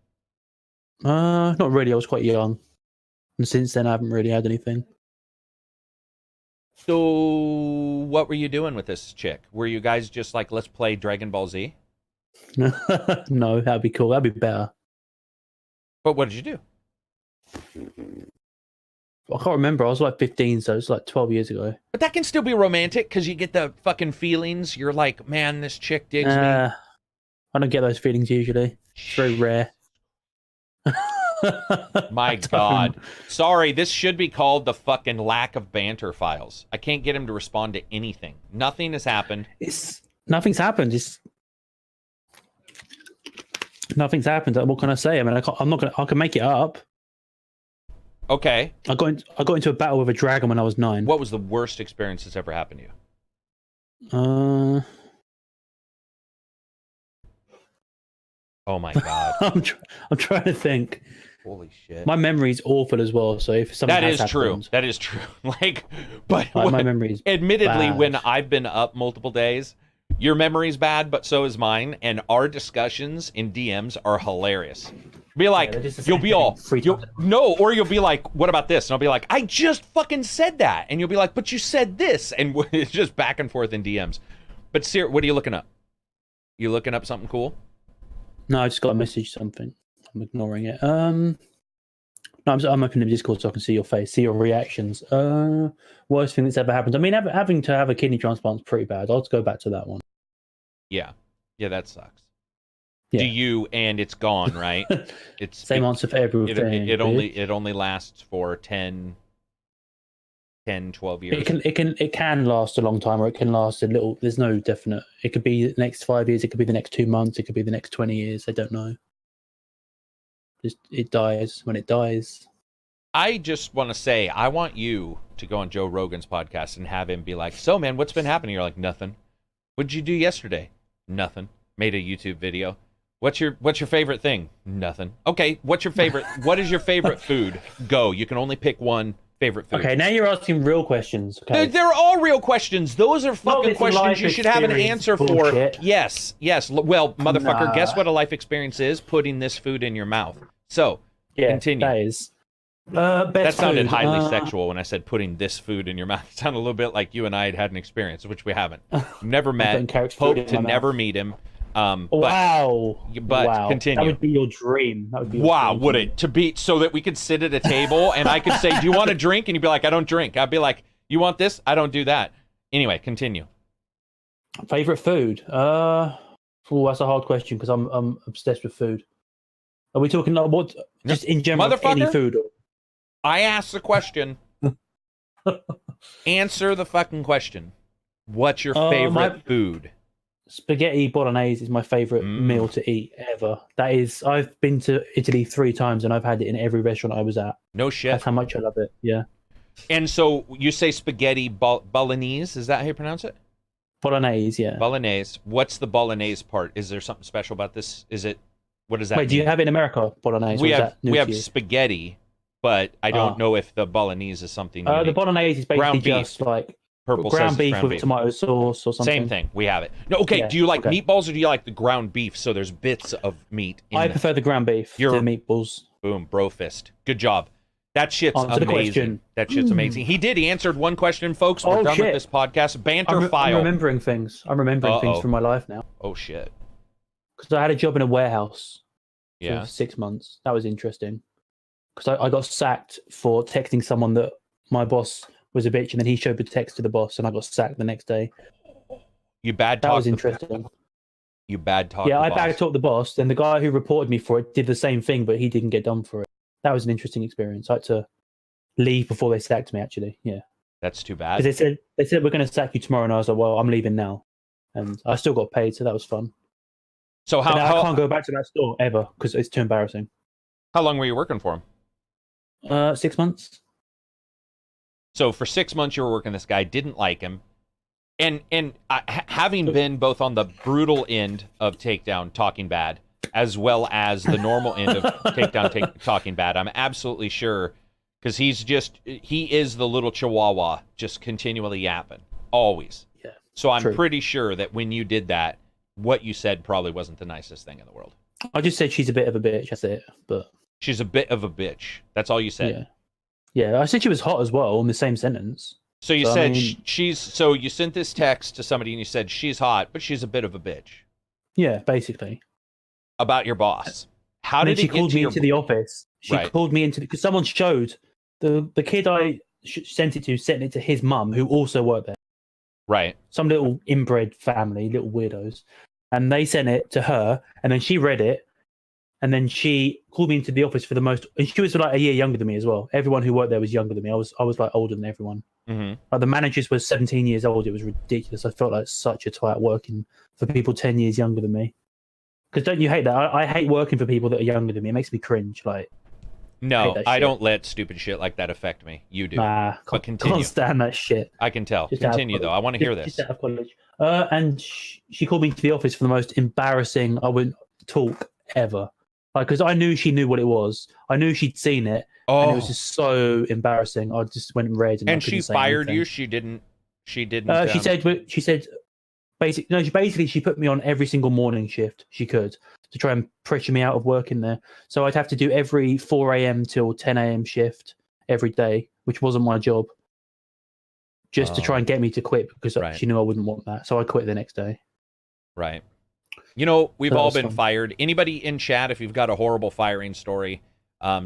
Not really. I was quite young. And since then, I haven't really had anything. So what were you doing with this chick? Were you guys just like, let's play Dragon Ball Z? No, that'd be cool. That'd be better. But what did you do? I can't remember. I was like 15, so it's like 12 years ago. But that can still be romantic because you get the fucking feelings. You're like, man, this chick digs me. I don't get those feelings usually. It's very rare. My God. Sorry, this should be called the fucking lack of banter files. I can't get him to respond to anything. Nothing has happened. Nothing's happened. Nothing's happened. What can I say? I mean, I can make it up. Okay. I got into a battle with a dragon when I was 9. What was the worst experience that's ever happened to you? Oh my God. I'm trying to think. Holy shit. My memory's awful as well, so if something That has is happened, true. That is true. Like, but my memory's admittedly, bad. when I've been up multiple days, your memory's bad, but so is mine. And our discussions in DMs are hilarious. Be like, you'll be all, or you'll be like, what about this? And I'll be like, I just fucking said that. And you'll be like, but you said this. And it's just back and forth in DMs. But Sir, what are you looking up? You looking up something cool? No, I just got a message, something. I'm ignoring it. No, I'm opening the Discord so I can see your face, see your reactions. Worst thing that's ever happened. I mean, having to have a kidney transplant is pretty bad. I'll just go back to that one. Yeah, that sucks. Yeah. Do you? And it's gone, right? It's same answer for everything. It only lasts for 10, 12 years. It can last a long time, or it can last a little. There's no definite. It could be the next 5 years. It could be the next 2 months. It could be the next 20 years. I don't know. It dies when it dies. I just want to say, I want you to go on Joe Rogan's podcast and have him be like, so man, what's been happening? You're like, nothing. What'd you do yesterday? Nothing. Made a YouTube video. What's your favorite thing? Nothing. Okay, what is your favorite food? Go. You can only pick one favorite food. Okay, now you're asking real questions. Okay. They're all real questions. Those are fucking questions you should have an answer bullshit. for. Yes. Well, motherfucker, guess what a life experience is? Putting this food in your mouth. So, continue. That is. That sounded highly sexual when I said putting this food in your mouth. It sounded a little bit like you and I had an experience, which we haven't. Never met. Hope to never meet him. Wow. But continue. That would be your dream. That would be would it? To be so that we could sit at a table and I could say, do you want a drink? And you'd be like, I don't drink. I'd be like, you want this? I don't do that. Anyway, continue. Favorite food? That's a hard question because I'm obsessed with food. Are we talking like what? Just in general, any food? I asked the question. Answer the fucking question. What's your favorite food? Spaghetti bolognese is my favorite meal to eat ever. That is, I've been to Italy 3 times and I've had it in every restaurant I was at. No shit. That's how much I love it. Yeah. And so you say spaghetti bolognese? Is that how you pronounce it? Bolognese, yeah. Bolognese. What's the bolognese part? Is there something special about this? What does that mean? Do you have it in America, bolognese? We have spaghetti, but I don't know if the bolognese is something unique. The bolognese is basically just like ground beef with tomato sauce or something. Same thing. We have it. No, okay. Yeah, do you like meatballs or do you like the ground beef? So there's bits of meat in I prefer the ground beef to the meatballs. Boom, bro fist. Good job. That shit's amazing. That shit's amazing. He answered one question, folks. We're done with this podcast. Banter file. I'm remembering things. Things from my life now. Oh, shit. Because I had a job in a warehouse for 6 months. That was interesting. Because I got sacked for texting someone that my boss was a bitch, and then he showed the text to the boss, and I got sacked the next day. You bad talk. That was interesting. You bad talk. Yeah, I bad talked the boss. Then the guy who reported me for it did the same thing, but he didn't get done for it. That was an interesting experience. I had to leave before they sacked me. Actually, yeah. That's too bad. Because they said we're going to sack you tomorrow, and I was like, well, I'm leaving now, and I still got paid, so that was fun. So I can't go back to that store ever because it's too embarrassing. How long were you working for him? 6 months. So for 6 months you were working this guy, didn't like him. And having been both on the brutal end of takedown talking bad, as well as the normal end of takedown talking bad, I'm absolutely sure, because he is the little chihuahua just continually yapping. Always. Yeah. So I'm pretty sure that when you did that, what you said probably wasn't the nicest thing in the world. I just said she's a bit of a bitch, that's it. But she's a bit of a bitch. That's all you said. Yeah, I said she was hot as well in the same sentence. So you said she's. So you sent this text to somebody and you said she's hot, but she's a bit of a bitch. Yeah, basically. About your boss. How did she called me into the office? She called me into because someone showed the kid I sent it to his mum, who also worked there. Right. Some little inbred family, little weirdos, and they sent it to her, and then she read it, and then she called me into the office for the most. And she was like a year younger than me as well. Everyone who worked there was younger than me. I was like older than everyone. Mm-hmm. Like the managers were 17 years old. It was ridiculous. I felt like such a twat working for people 10 years younger than me. Because don't you hate that? I hate working for people that are younger than me. It makes me cringe. Like, no, I don't let stupid shit like that affect me. You do. Nah, but continue. Can't stand that shit. I can tell. Continue though. I want to hear this. Just out of college. And she called me to the office for the most embarrassing. I wouldn't talk ever. Like, because I knew she knew what it was. I knew she'd seen it. Oh. And it was just so embarrassing. I just went red. And she fired you? She didn't. She said. Basically, she put me on every single morning shift she could to try and pressure me out of working there. So I'd have to do every 4 a.m. till 10 a.m. shift every day, which wasn't my job, just to try and get me to quit because she knew I wouldn't want that. So I quit the next day. Right. You know, we've all been fired. Anybody in chat, if you've got a horrible firing story,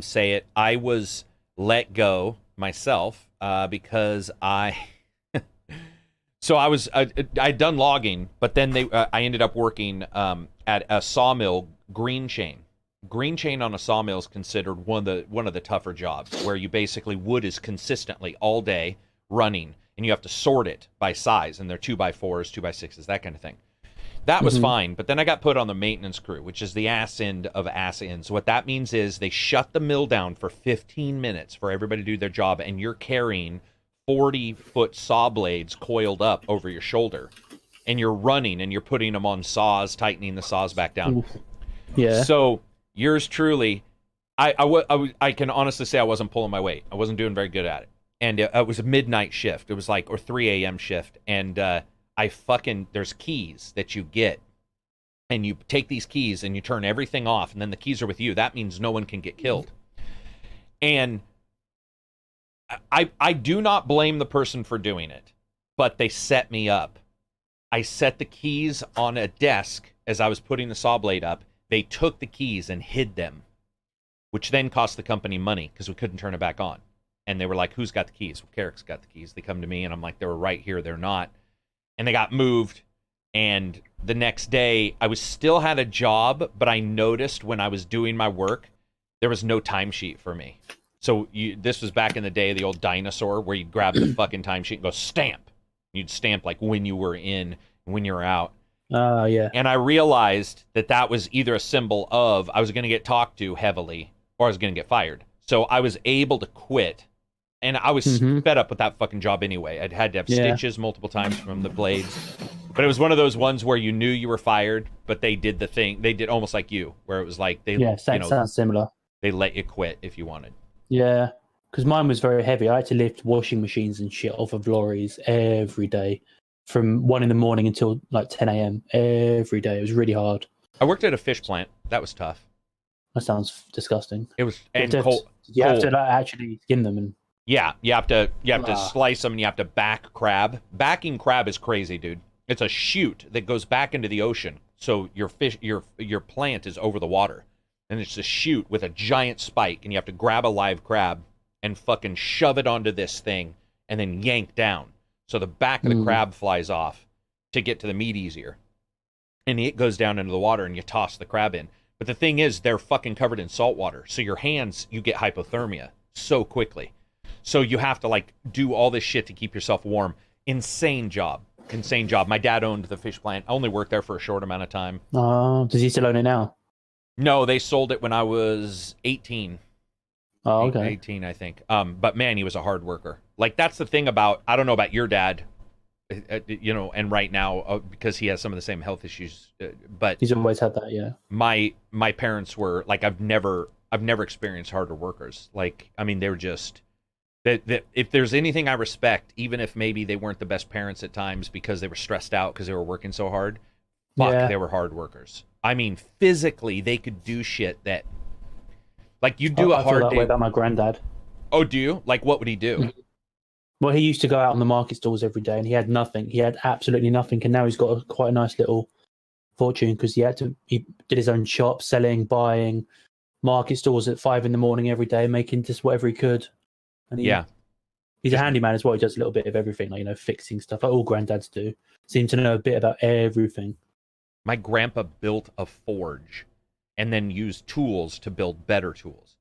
say it. I was let go myself because So I'd done logging, but then I ended up working at a sawmill green chain. Green chain on a sawmill is considered one of the tougher jobs, where you basically wood is consistently all day running, and you have to sort it by size, and they're 2x4s, 2x6s, that kind of thing. That was fine, but then I got put on the maintenance crew, which is the ass end of ass ends. What that means is they shut the mill down for 15 minutes for everybody to do their job, and you're carrying 40-foot saw blades coiled up over your shoulder, and you're running and you're putting them on saws, tightening the saws back down. Yeah. So yours truly, I can honestly say I wasn't pulling my weight. I wasn't doing very good at it, and it was a midnight shift. It was like or 3 a.m. shift, and there's keys that you get, and you take these keys and you turn everything off, and then the keys are with you. That means no one can get killed, and I do not blame the person for doing it, but they set me up. I set the keys on a desk as I was putting the saw blade up. They took the keys and hid them, which then cost the company money because we couldn't turn it back on. And they were like, who's got the keys? Well, Karak's got the keys. They come to me, and I'm like, they were right here. They're not. And they got moved. And the next day, I still had a job, but I noticed when I was doing my work, there was no timesheet for me. So this was back in the day of the old dinosaur where you'd grab the fucking timesheet and go stamp. You'd stamp like when you were in, when you were out. Yeah. And I realized that was either a symbol of I was going to get talked to heavily or I was going to get fired. So I was able to quit. And I was fed up with that fucking job anyway. I'd had to have stitches multiple times from the blades. But it was one of those ones where you knew you were fired, but they did the thing. They did almost like you, where it was like sounds similar. They let you quit if you wanted. Yeah, because mine was very heavy. I had to lift washing machines and shit off of lorries every day from 1 a.m. until like 10 a.m. every day. It was really hard. I worked at a fish plant. That was tough. That sounds disgusting. It was cold. You have to like, actually skin them and. Yeah, you have to slice them and you have to back crab. Backing crab is crazy, dude. It's a chute that goes back into the ocean. So your plant is over the water. And it's a chute with a giant spike, and you have to grab a live crab and fucking shove it onto this thing and then yank down. So the back of the crab flies off to get to the meat easier. And it goes down into the water and you toss the crab in. But the thing is, they're fucking covered in salt water. So your hands, you get hypothermia so quickly. So you have to like do all this shit to keep yourself warm. Insane job. My dad owned the fish plant. I only worked there for a short amount of time. Does he still own it now? No, they sold it when I was 18. Oh, okay. 18, I think. But man, he was a hard worker. Like, that's the thing about, I don't know about your dad, and right now, because he has some of the same health issues, but he's always had that, yeah. My parents were, like, I've never experienced harder workers. Like, I mean, they were just, that if there's anything I respect, even if maybe they weren't the best parents at times because they were stressed out because they were working so hard, they were hard workers. I mean, physically, they could do shit that, like, you do a hard day. I feel that way about my granddad. Oh, do you? Like, what would he do? Well, he used to go out on the market stalls every day, and he had nothing. He had absolutely nothing, and now he's got quite a nice little fortune because he did his own shop, selling, buying, market stalls at 5 a.m. every day, making just whatever he could. And Yeah. he's a handyman as well. He does a little bit of everything, like, fixing stuff, like all granddads do. Seem to know a bit about everything. My grandpa built a forge and then used tools to build better tools.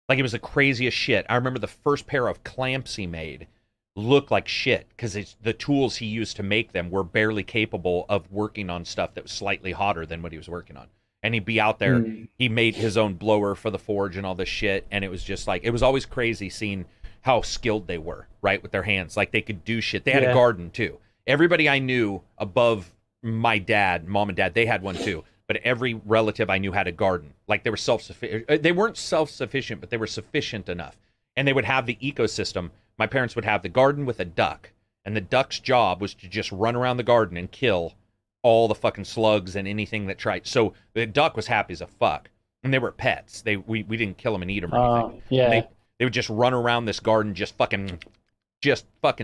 Like, it was the craziest shit. I remember the first pair of clamps he made looked like shit because the tools he used to make them were barely capable of working on stuff that was slightly hotter than what he was working on. And he'd be out there, he made his own blower for the forge and all this shit, and it was just like, it was always crazy seeing how skilled they were, right, with their hands. Like, they could do shit. They had a garden, too. Everybody I knew above my dad, mom and dad, they had one, too. But every relative I knew had a garden. Like, they were self-sufficient. They weren't self-sufficient, but they were sufficient enough. And they would have the ecosystem. My parents would have the garden with a duck, and the duck's job was to just run around the garden and kill all the fucking slugs and anything that tried. So the duck was happy as a fuck, and they were pets. We didn't kill them and eat them or anything. They would just run around this garden, just fucking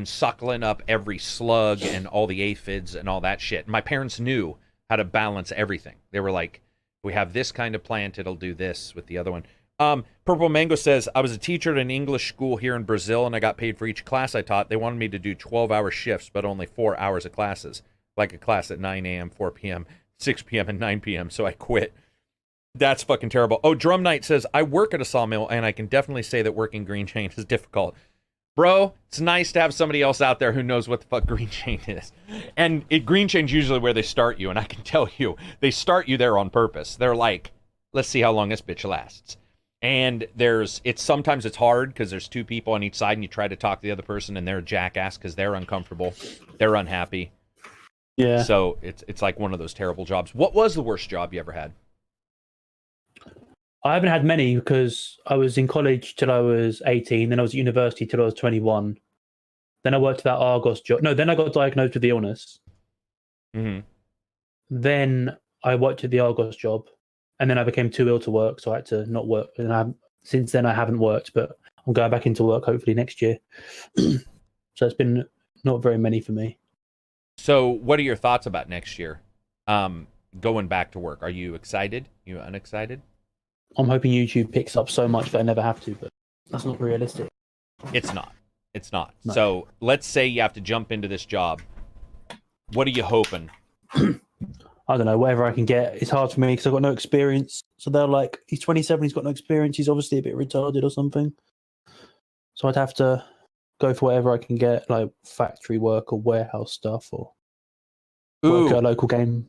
suckling up every slug and all the aphids and all that shit. And my parents knew how to balance everything. They were like, we have this kind of plant, it'll do this with the other one. Purple Mango says, I was a teacher at an English school here in Brazil, and I got paid for each class I taught. They wanted me to do 12-hour shifts, but only 4 hours of classes, like a class at 9 a.m., 4 p.m., 6 p.m., and 9 p.m., so I quit. That's fucking terrible. Oh, Drum Knight says, I work at a sawmill, and I can definitely say that working green chain is difficult. Bro, it's nice to have somebody else out there who knows what the fuck green chain is. And green chain's usually where they start you, and I can tell you, they start you there on purpose. They're like, let's see how long this bitch lasts. And sometimes it's hard because there's two people on each side, and you try to talk to the other person, and they're a jackass because they're uncomfortable, they're unhappy. Yeah. So it's like one of those terrible jobs. What was the worst job you ever had? I haven't had many because I was in college till I was 18, then I was at university till I was 21. Then I worked at that Argos job. No, then I got diagnosed with the illness. Mm-hmm. Then I worked at the Argos job, and then I became too ill to work, so I had to not work. And since then I haven't worked, but I'm going back into work hopefully next year. So it's been not very many for me. So what are your thoughts about next year? Going back to work. Are you excited? You unexcited? I'm hoping YouTube picks up so much that I never have to, but that's not realistic. It's not. No. So let's say you have to jump into this job. What are you hoping? I don't know, whatever I can get. It's hard for me because I've got no experience. So they're like, he's 27, he's got no experience. He's obviously a bit retarded or something. So I'd have to go for whatever I can get, like factory work or warehouse stuff, or work at a local game.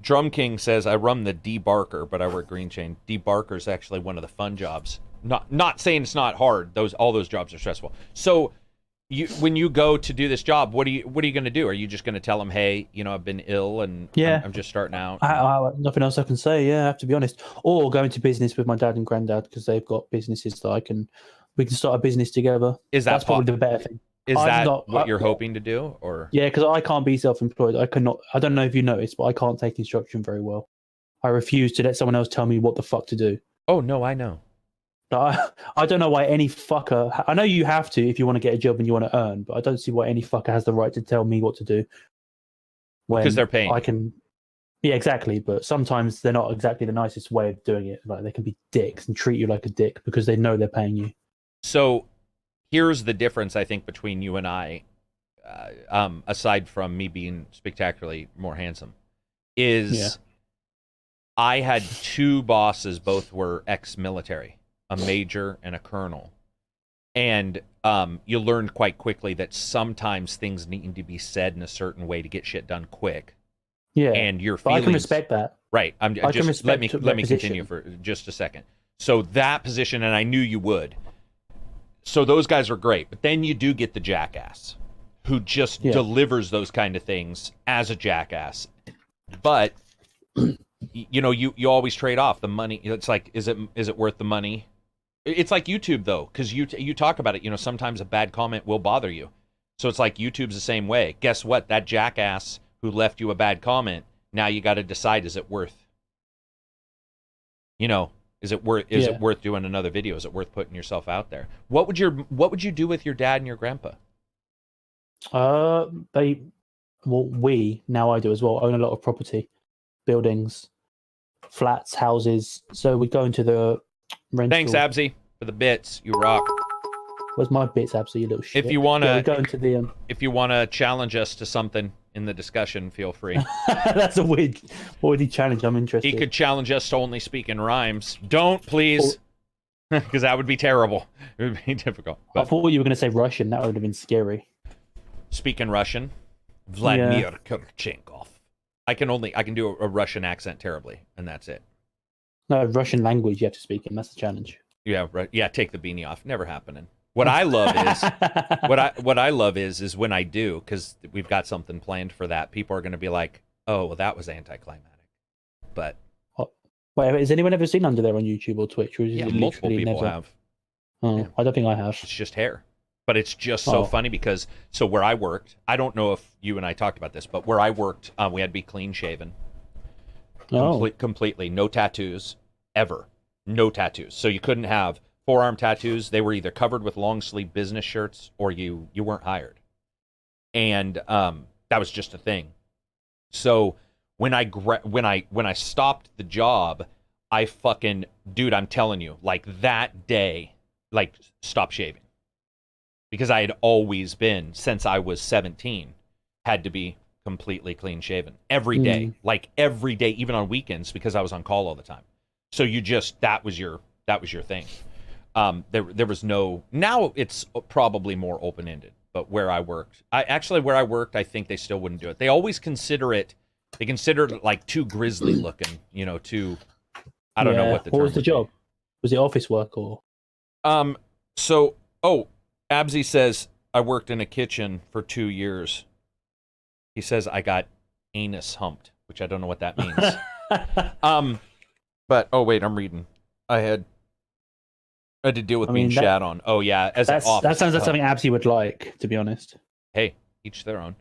Drum King says, I run the debarker, but I work green chain. Debarker is actually one of the fun jobs. Not saying it's not hard. All those jobs are stressful. So when you go to do this job, what are you going to do? Are you just going to tell them, hey, I've been ill and I'm just starting out? Nothing else I can say. Yeah, I have to be honest. Or go into business with my dad and granddad because they've got businesses that we can start a business together. That's probably the better thing. Is that what you're hoping to do, or? Yeah, because I can't be self-employed. I cannot. I don't know if you noticed, but I can't take instruction very well. I refuse to let someone else tell me what the fuck to do. Oh no, I know. I don't know why any fucker. I know you have to if you want to get a job and you want to earn, but I don't see why any fucker has the right to tell me what to do. Because they're paying. I can. Yeah, exactly. But sometimes they're not exactly the nicest way of doing it. Like, they can be dicks and treat you like a dick because they know they're paying you. So here's the difference, I think, between you and I, aside from me being spectacularly more handsome, is I had two bosses, both were ex-military, a major and a colonel. And you learned quite quickly that sometimes things need to be said in a certain way to get shit done quick. Yeah, and your feelings. I can respect that. Right. Let me continue for just a second. So that position, and I knew you would. So those guys are great, but then you do get the jackass who just delivers those kind of things as a jackass. But you always trade off the money. It's like, is it worth the money? It's like YouTube though, because you talk about it. Sometimes a bad comment will bother you. So it's like YouTube's the same way. Guess what? That jackass who left you a bad comment, now you got to decide, is it worth? Is it worth doing another video? Is it worth putting yourself out there? What would you do with your dad and your grandpa? We now I do as well, own a lot of property, buildings, flats, houses. So we go into the rental. Thanks, Absy, for the bits. You rock. Where's my bits, Absy, you little shit? If you wanna, we're going to the if you wanna challenge us to something in the discussion, feel free. That's a weird. What would he challenge? I'm interested. He could challenge us to only speak in rhymes. Don't, please, because that would be terrible. It would be difficult. I But thought you were going to say Russian. That would have been scary. speak in Russian. Vladimir Kurchenkov. I can do a Russian accent terribly, and that's it. No, Russian language you have to speak in. That's the challenge. Yeah, right. Yeah, take the beanie off. Never happening. What I love is what I love is when I do, because we've got something planned for that. People are going to be like, "Oh, well, that was anticlimactic." But Wait, has anyone ever seen Under There on YouTube or Twitch? Or is yeah, it multiple literally people never? have. Oh, Yeah. I don't think I have. It's just hair. But it's just so funny because where I worked, I don't know if you and I talked about this, but where I worked, we had to be clean shaven, completely, no tattoos ever, no tattoos. So you couldn't have forearm tattoos. They were either covered with long sleeve business shirts or you weren't hired, and that was just a thing. So when I stopped the job, I fucking dude, I'm telling you, like that day, like stop shaving. Because I had always been, since I was 17, had to be completely clean shaven every day, like every day, even on weekends, because I was on call all the time. So you just that was your thing. There was no. Now it's probably more open ended, but where I worked, I think they still wouldn't do it. They always consider it. They consider it like too grisly looking, too. I don't know what the term. What was the job? Was it office work or? Absy says, I worked in a kitchen for 2 years. He says, I got anus humped, which I don't know what that means. But, wait, I'm reading. I had to deal with being shat on. Oh, yeah. That sounds like something Absy would like, to be honest. Hey, each their own.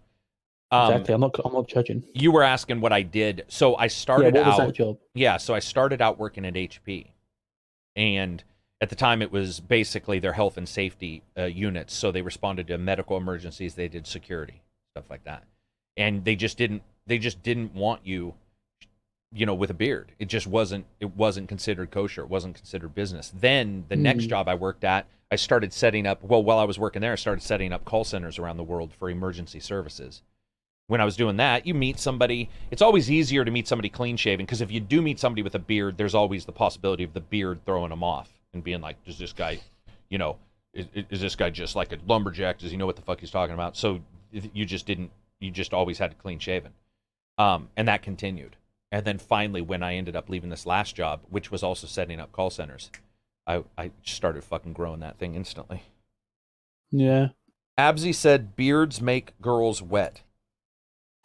Exactly. I'm not judging. You were asking what I did. So I started what was that job? Yeah, so I started out working at HP. And at the time, it was basically their health and safety units. So they responded to medical emergencies. They did security, stuff like that. And they just didn't want you, with a beard. It just wasn't considered kosher. It wasn't considered business. Then the next job I worked at, I started setting up, while I was working there, I started setting up call centers around the world for emergency services. When I was doing that, you meet somebody. It's always easier to meet somebody clean shaven, because if you do meet somebody with a beard, there's always the possibility of the beard throwing them off and being like, does this guy, is this guy just like a lumberjack? Does he know what the fuck he's talking about? So you just always had to clean shaven. And that continued. And then finally, when I ended up leaving this last job, which was also setting up call centers, I started fucking growing that thing instantly. Yeah. Absy said, beards make girls wet.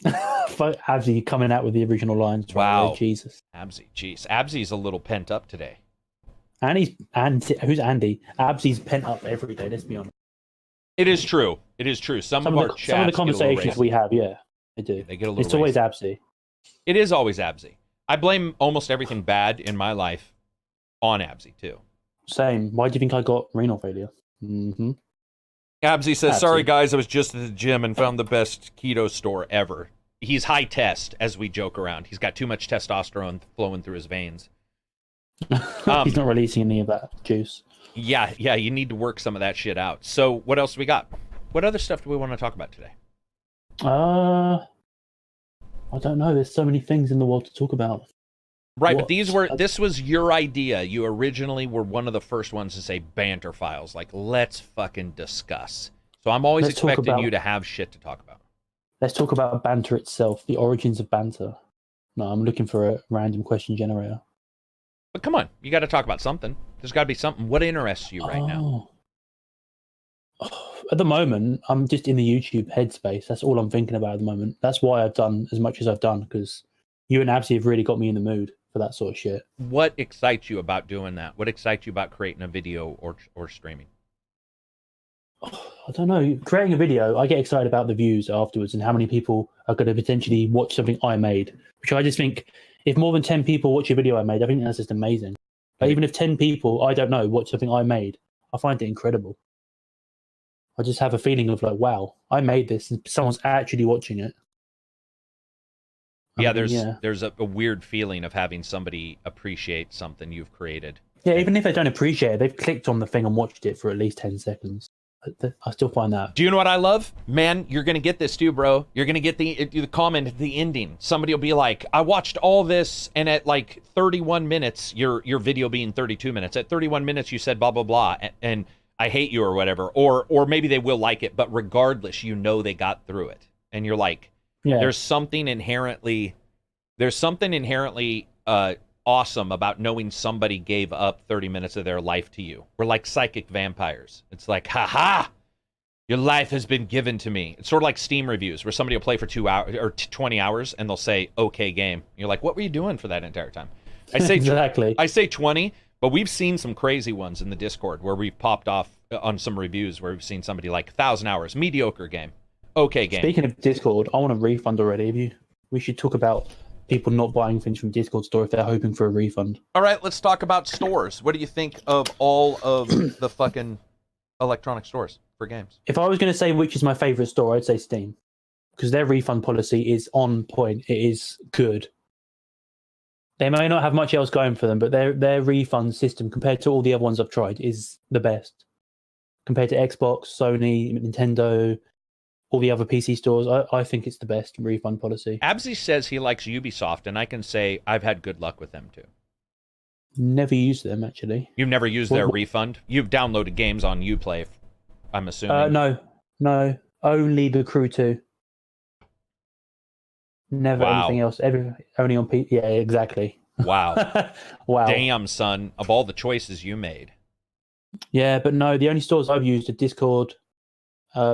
Absy coming out with the original lines. Wow. Right, Jesus. Absy's a little pent up today. Who's Andy? Absy's pent up every day, let's be honest. It is true. Some of the conversations we have, yeah, they do. They get a little. It's always Absy. It is always Absy. I blame almost everything bad in my life on Absy too. Same. Why do you think I got renal failure? Mm-hmm. Absy says, sorry guys, I was just at the gym and found the best keto store ever. He's high test, as we joke around. He's got too much testosterone flowing through his veins. He's not releasing any of that juice. Yeah, you need to work some of that shit out. So what else we got? What other stuff do we want to talk about today? I don't know. There's so many things in the world to talk about. Right, but this was your idea. You originally were one of the first ones to say BanterFiles. Like, let's fucking discuss. So I'm always expecting you to have shit to talk about. Let's talk about banter itself, the origins of banter. No, I'm looking for a random question generator. But come on, you got to talk about something. There's got to be something. What interests you right now? At the moment, I'm just in the YouTube headspace. That's all I'm thinking about at the moment. That's why I've done as much as I've done, because you and Absy have really got me in the mood for that sort of shit. What excites you about doing that? What excites you about creating a video or streaming? I don't know. Creating a video, I get excited about the views afterwards and how many people are going to potentially watch something I made, which I just think if more than 10 people watch a video I made, I think that's just amazing. But even if 10 people, I don't know, watch something I made, I find it incredible. I just have a feeling of like, wow, I made this and someone's actually watching it. Yeah, there's a weird feeling of having somebody appreciate something you've created. Yeah, even if they don't appreciate it, they've clicked on the thing and watched it for at least 10 seconds. I still find that. Do you know what I love? Man, you're going to get this too, bro. You're going to get the comment at the ending. Somebody will be like, I watched all this, and at like 31 minutes, your video being 32 minutes, at 31 minutes you said blah, blah, blah, and I hate you or whatever. Or maybe they will like it, but regardless, you know they got through it. And you're like, there's something inherently awesome about knowing somebody gave up 30 minutes of their life to you. We're like psychic vampires. It's like, ha, your life has been given to me. It's sort of like Steam reviews where somebody will play for 2 hours or 20 hours and they'll say, okay, game. You're like, what were you doing for that entire time? I say exactly. I say 20, but we've seen some crazy ones in the Discord where we've popped off on some reviews where we've seen somebody like 1,000 hours, mediocre game, okay game. Speaking of Discord, I want a refund already. We should talk about people not buying things from Discord store if they're hoping for a refund. All right, let's talk about stores. What do you think of all of the fucking electronic stores for games? If I was going to say which is my favorite store, I'd say Steam, because their refund policy is on point. It is good. They may not have much else going for them, but their refund system compared to all the other ones I've tried is the best. Compared to Xbox, Sony, Nintendo, all the other PC stores, I think it's the best refund policy. Absy says he likes Ubisoft, and I can say I've had good luck with them too. Never used them, actually. You've never used their refund? You've downloaded games on Uplay, I'm assuming. No. Only The Crew 2. Never anything else. Only on PC. Yeah, exactly. Wow. Wow. Damn, son. Of all the choices you made. Yeah, but no, the only stores I've used are Discord,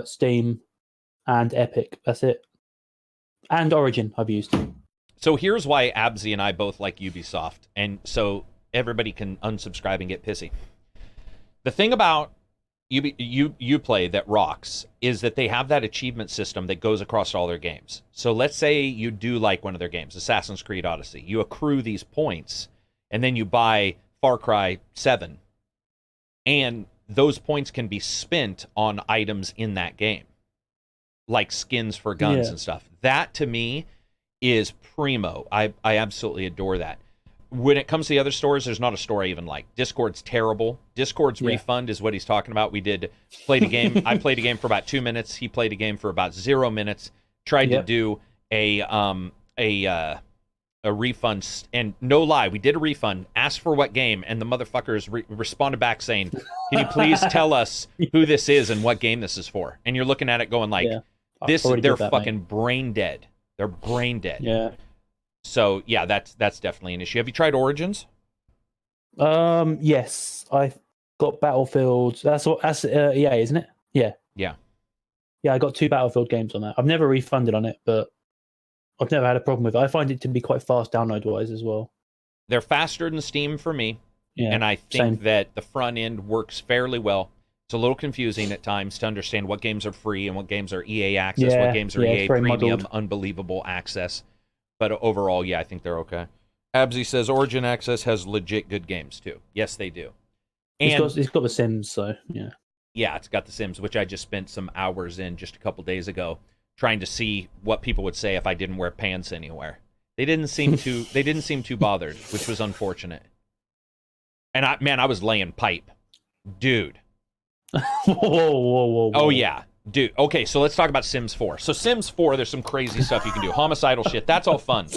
Steam, and Epic. That's it. And Origin I've used. So here's why Absy and I both like Ubisoft, and so everybody can unsubscribe and get pissy. The thing about Uplay that rocks is that they have that achievement system that goes across all their games. So let's say you do like one of their games, Assassin's Creed Odyssey. You accrue these points, and then you buy Far Cry 7. And those points can be spent on items in that game, like skins for guns and stuff. That, to me, is primo. I absolutely adore that. When it comes to the other stores, there's not a store I even like. Discord's terrible. Discord's refund is what he's talking about. Played a game. I played a game for about 2 minutes. He played a game for about 0 minutes. Tried to do a refund, and no lie, we did a refund. Asked for what game, and the motherfuckers responded back saying, "Can you please tell us who this is and what game this is for?" And you're looking at it going like, they're fucking brain dead. They're brain dead. Yeah. So yeah, that's definitely an issue. Have you tried Origins? Yes, I got Battlefield. That's EA, isn't it? Yeah. Yeah, I got 2 Battlefield games on that. I've never refunded on it, but I've never had a problem with it. I find it to be quite fast download-wise as well. They're faster than Steam for me, and I think that the front end works fairly well. It's a little confusing at times to understand what games are free and what games are EA access, what games are EA premium, muddled. Unbelievable access. But overall, I think they're okay. Absy says Origin Access has legit good games, too. Yes, they do. And it's got The Sims, so, yeah. Yeah, it's got The Sims, which I just spent some hours in just a couple days ago, trying to see what people would say if I didn't wear pants anywhere. They didn't seem too bothered, which was unfortunate. And I was laying pipe. Dude. Whoa. Oh, yeah. Dude, okay, so let's talk about Sims 4. So Sims 4, there's some crazy stuff you can do. Homicidal shit, that's all fun.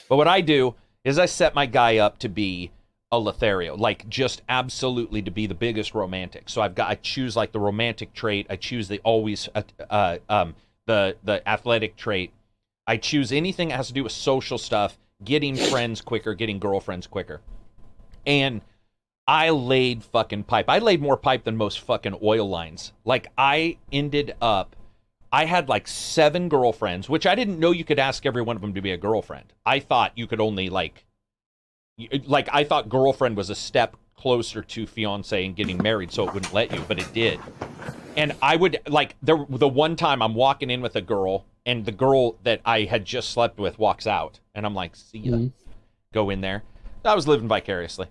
But what I do is I set my guy up to be a Lothario, like just absolutely to be the biggest romantic. So I choose like the romantic trait. I choose the athletic trait. I choose anything that has to do with social stuff, getting friends quicker, getting girlfriends quicker. And I laid fucking pipe. I laid more pipe than most fucking oil lines. Like, I had like 7 girlfriends, which I didn't know you could ask every one of them to be a girlfriend. I thought you could only I thought girlfriend was a step closer to fiance and getting married, so it wouldn't let you, but it did. And I would, the one time I'm walking in with a girl, and the girl that I had just slept with walks out, and I'm like, see ya. Go in there. I was living vicariously.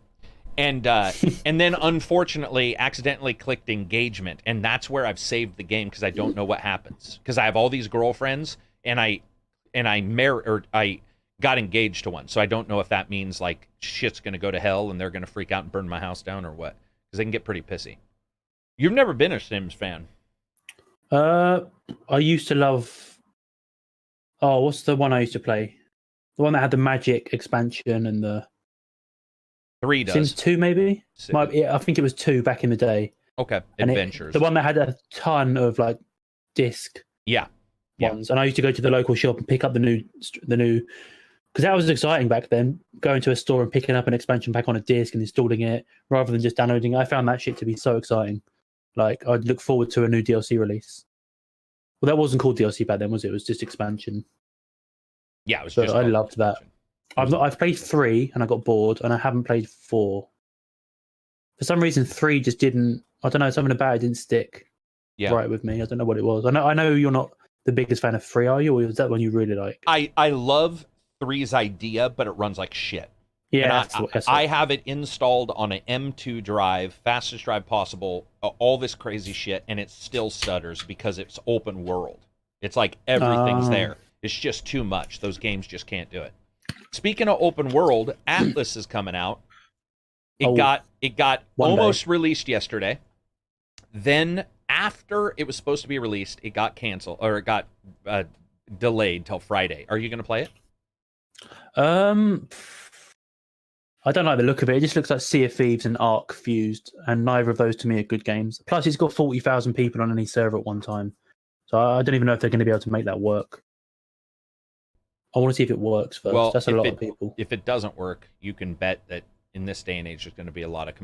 And then unfortunately accidentally clicked engagement, and that's where I've saved the game because I don't know what happens. Because I have all these girlfriends, and I got engaged to one, so I don't know if that means like shit's gonna go to hell and they're gonna freak out and burn my house down or what. Because they can get pretty pissy. You've never been a Sims fan. I used to love. Oh, what's the one I used to play? The one that had the magic expansion and the 3 does. Sims 2, maybe. So- I think it was 2 back in the day. okay, And Adventures. the one that had a ton of like disc Yeah. ones, and I used to go to the local shop and pick up the new because that was exciting back then. Going to a store and picking up an expansion pack on a disc and installing it rather than just downloading it. I found that shit to be so exciting. Like I'd look forward to a new DLC release. Well, that wasn't called DLC back then, was it? It was just expansion. Yeah, it was But just. I called loved that. expansion. I've played 3 and I got bored, and I haven't played 4. For some reason, 3 just didn't. I don't know. Something about it didn't stick right with me. I don't know what it was. I know you're not the biggest fan of 3, are you? Or is that one you really like? I love 3's idea, but it runs like shit. Yeah, I have it installed on an M2 drive, fastest drive possible, all this crazy shit, and it still stutters because it's open world. It's like everything's there. It's just too much. Those games just can't do it. Speaking of open world, Atlas is coming out. It got almost released yesterday. Then after it was supposed to be released, it got canceled, or it got delayed till Friday. Are you going to play it? I don't like the look of it. It just looks like Sea of Thieves and Ark fused, and neither of those to me are good games. Plus, it's got 40,000 people on any server at one time, so I don't even know if they're going to be able to make that work. I want to see if it works first. Well, that's a lot of people. If it doesn't work, you can bet that in this day and age, there's going to be a lot of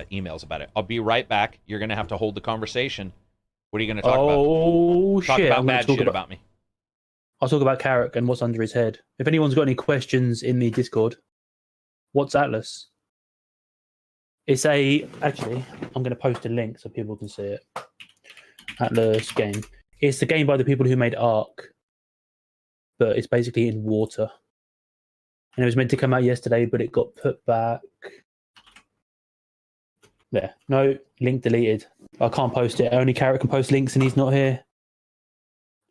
emails about it. I'll be right back. You're going to have to hold the conversation. What are you going to talk about? Oh, shit. Talk about bad shit about me. I'll talk about Karak and what's under his head. If anyone's got any questions in the Discord, what's Atlas? It's actually, I'm going to post a link so people can see it. Atlas game. It's the game by the people who made Ark, but it's basically in water. And it was meant to come out yesterday, but it got put back. There. No, link deleted. I can't post it. Only Karak can post links and he's not here.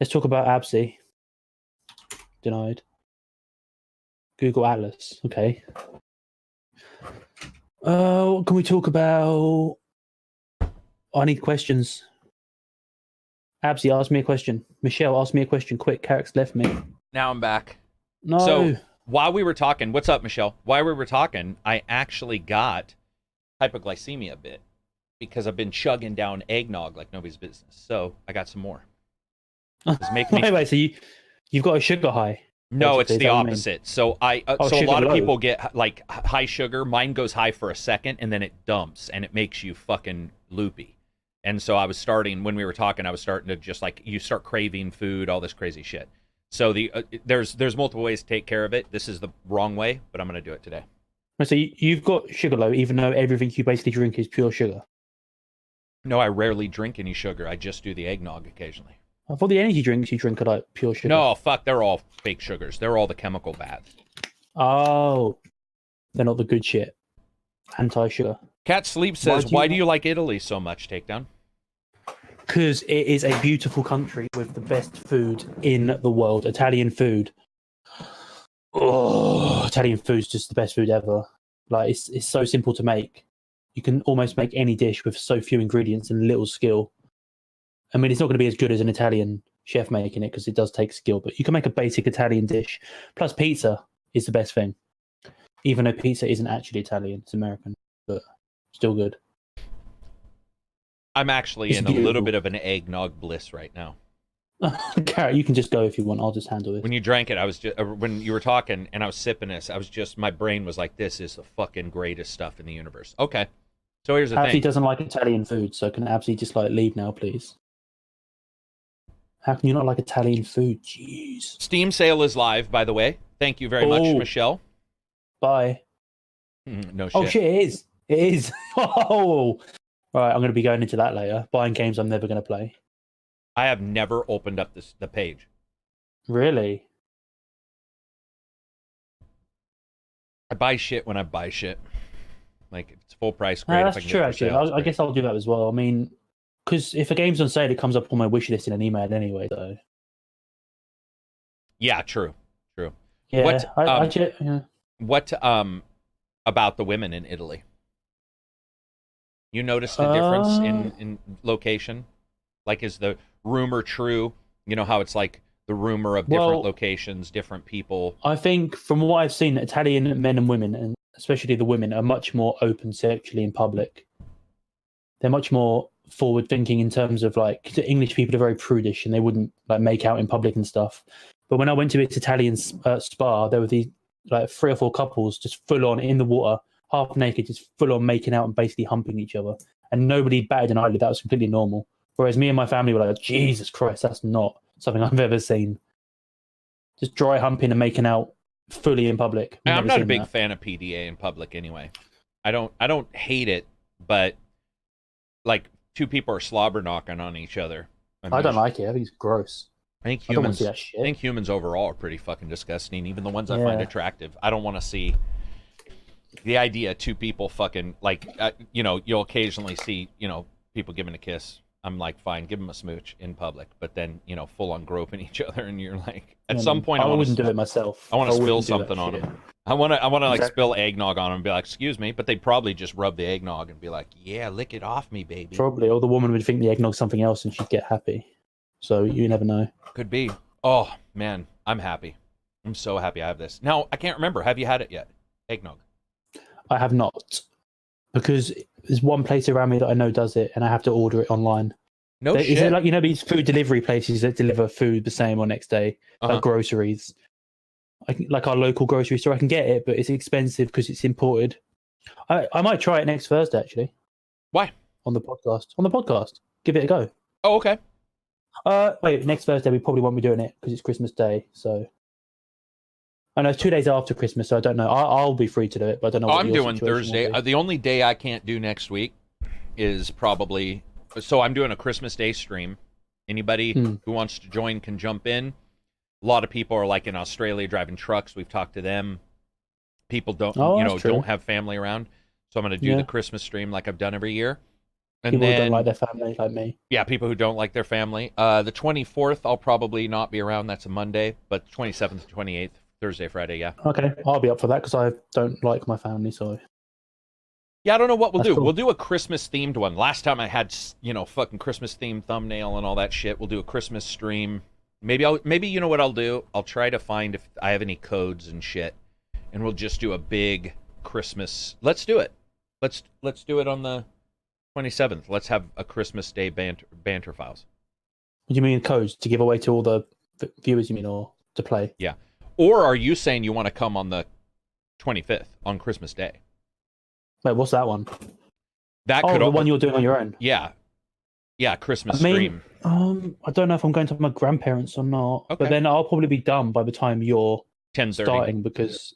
Let's talk about Absi. Denied. Google Atlas. Okay. What can we talk about? I need questions. Absi, ask me a question. Michelle, ask me a question. Quick, Karak's left me. Now I'm back. No. So while we were talking, what's up, Michelle? While we were talking, I actually got hypoglycemia a bit because I've been chugging down eggnog like nobody's business. So I got some more. It's making me... Wait, so you've got a sugar high? No, it's the opposite. So a lot of people get like high sugar. Mine goes high for a second and then it dumps and it makes you fucking loopy. And so I was starting, when we were talking, I was starting to just like, you start craving food, all this crazy shit. So there's multiple ways to take care of it. This is the wrong way, but I'm going to do it today. So you've got sugar low, even though everything you basically drink is pure sugar? No, I rarely drink any sugar. I just do the eggnog occasionally. I thought the energy drinks you drink are like pure sugar. No, fuck, they're all fake sugars. They're all the chemical baths. Oh, they're not the good shit. Anti-sugar. Cat Sleep says, why do you like Italy so much, Takedown? Because it is a beautiful country with the best food in the world. Italian food. Oh, Italian food's just the best food ever. Like it's so simple to make. You can almost make any dish with so few ingredients and little skill. I mean, it's not going to be as good as an Italian chef making it because it does take skill, but you can make a basic Italian dish. Plus, pizza is the best thing. Even though pizza isn't actually Italian, it's American, but still good. I'm actually in a little bit of an eggnog bliss right now. Garrett, you can just go if you want. I'll just handle it. When you drank it, I was just, when you were talking and I was sipping this, my brain was like, this is the fucking greatest stuff in the universe. Okay. So here's the thing. Absi doesn't like Italian food, so can Absi just like leave now, please? How can you not like Italian food? Jeez. Steam sale is live, by the way. Thank you very much, Michelle. Bye. No shit. Oh shit, it is. It is. Oh. All right, I'm going to be going into that later. Buying games I'm never going to play. I have never opened up the page. Really? I buy shit when I buy shit. Like, if it's full price, great. That's true, actually. I guess I'll do that as well. I mean, because if a game's on sale, it comes up on my wish list in an email anyway, though. Yeah, true. Yeah, what about the women in Italy? You noticed a difference in location? Like, is the rumor true? You know how it's like the rumor of different locations, different people. I think from what I've seen, Italian men and women, and especially the women, are much more open sexually in public. They're much more forward thinking in terms of like, 'cause English people are very prudish and they wouldn't like make out in public and stuff. But when I went to this Italian spa, there were these like 3 or 4 couples just full on in the water, half naked, just full on making out and basically humping each other. And nobody batted an eyelid. That was completely normal. Whereas me and my family were like, Jesus Christ, that's not something I've ever seen. Just dry humping and making out fully in public. I'm not a big fan of PDA in public anyway. I don't hate it, but like 2 people are slobber knocking on each other. I don't like it. I think it's gross. I think humans overall are pretty fucking disgusting. Even the ones I find attractive. I don't want to see the idea of 2 people fucking like you'll occasionally see people giving a kiss. I'm like, fine, give them a smooch in public, but then full on groping each other, and you're like, at some point, I wouldn't do it myself. I want to spill something on them. I want to like spill eggnog on them and be like, excuse me, but they'd probably just rub the eggnog and be like, yeah, lick it off me, baby. Probably, or the woman would think the eggnog's something else and she'd get happy. So you never know. Could be. Oh man, I'm happy. I'm so happy I have this. Now I can't remember. Have you had it yet? Eggnog. I have not, because there's one place around me that I know does it, and I have to order it online. No shit. Is it like these food delivery places that deliver food the same or next day, like groceries? Like our local grocery store, I can get it, but it's expensive because it's imported. I might try it next Thursday, actually. Why? On the podcast. Give it a go. Oh, okay. Wait, next Thursday we probably won't be doing it because it's Christmas Day. So I know it's 2 days after Christmas, so I don't know. I'll be free to do it, but I don't know. I'm doing Thursday. The only day I can't do next week is probably. So I'm doing a Christmas Day stream. Anybody who wants to join can jump in. A lot of people are like in Australia driving trucks. We've talked to them. People don't have family around, so I'm going to do the Christmas stream like I've done every year. And people then, who don't like their family, like me. Yeah, people who don't like their family. The 24th, I'll probably not be around. That's a Monday. But 27th, 28th, Thursday, Friday, yeah. Okay, I'll be up for that because I don't like my family, so. Yeah, I don't know what we'll do. Cool. We'll do a Christmas-themed one. Last time I had, fucking Christmas-themed thumbnail and all that shit. We'll do a Christmas stream. Maybe you know what I'll do? I'll try to find if I have any codes and shit, and we'll just do a big Christmas. Let's do it. Let's do it on the 27th. Let's have a Christmas Day BanterFiles. What do you mean codes to give away to all the viewers? You mean, or to play? Yeah. Or are you saying you want to come on the 25th on Christmas Day? Wait, what's that one? The one you're doing on your own. Yeah. Yeah, Christmas stream. I don't know if I'm going to my grandparents or not. Okay. But then I'll probably be done by the time you're 10:30 starting because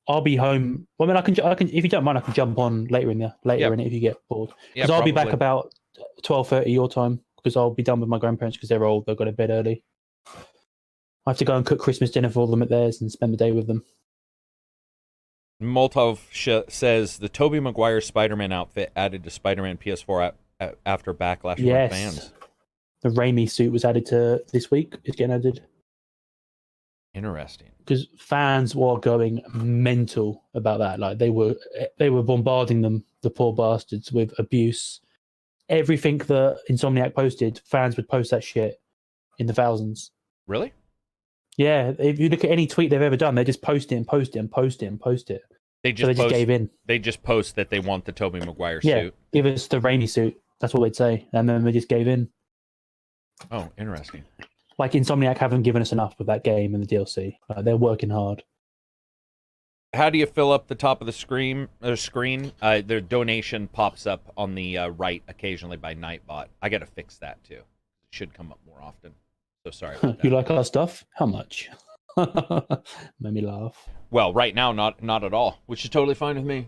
I'll be home. Well, I mean, I can if you don't mind, I can jump on later in it if you get bored. Because I'll be back about 12:30 your time because I'll be done with my grandparents because they're old. They've got to bed early. I have to go and cook Christmas dinner for them at theirs and spend the day with them. Moltov says the Tobey Maguire Spider-Man outfit added to Spider-Man PS4 after backlash from fans. The Raimi suit was added to this week. It's getting added. Interesting. Because fans were going mental about that. Like they were bombarding them, the poor bastards, with abuse. Everything that Insomniac posted, fans would post that shit in the thousands. Really? Yeah, if you look at any tweet they've ever done, they just post it and post it and post it and post it. They just gave in. They just post that they want the Tobey Maguire suit. Give us the Raimi suit. That's what they'd say. And then they just gave in. Oh, interesting. Like Insomniac haven't given us enough with that game and the DLC. They're working hard. How do you fill up the top of the screen? Their donation pops up on the right occasionally by Nightbot. I got to fix that too. It should come up more often. So sorry about that. You like our stuff? How much? Made me laugh. Well, right now, not at all, which is totally fine with me.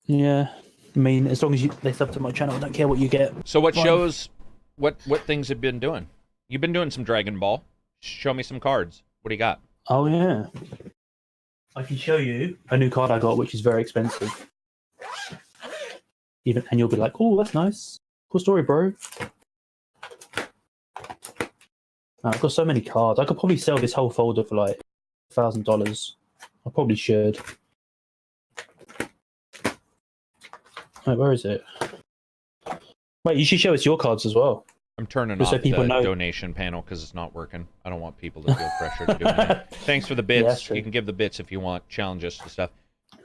Yeah, I mean, as long as they sub to my channel, I don't care what you get. So what shows, what things have you been doing? You've been doing some Dragon Ball. Show me some cards. What do you got? Oh, yeah. I can show you a new card I got, which is very expensive. And you'll be like, oh, that's nice. Cool story, bro. I've got so many cards. I could probably sell this whole folder for like $1,000. I probably should. Wait, where is it? Wait, you should show us your cards as well. I'm turning Just off so people the know. donation panel because it's not working. I don't want people to feel pressure to do anything. Thanks for the bits. Yeah, that's true. You can give the bits if you want. Challenge us to stuff.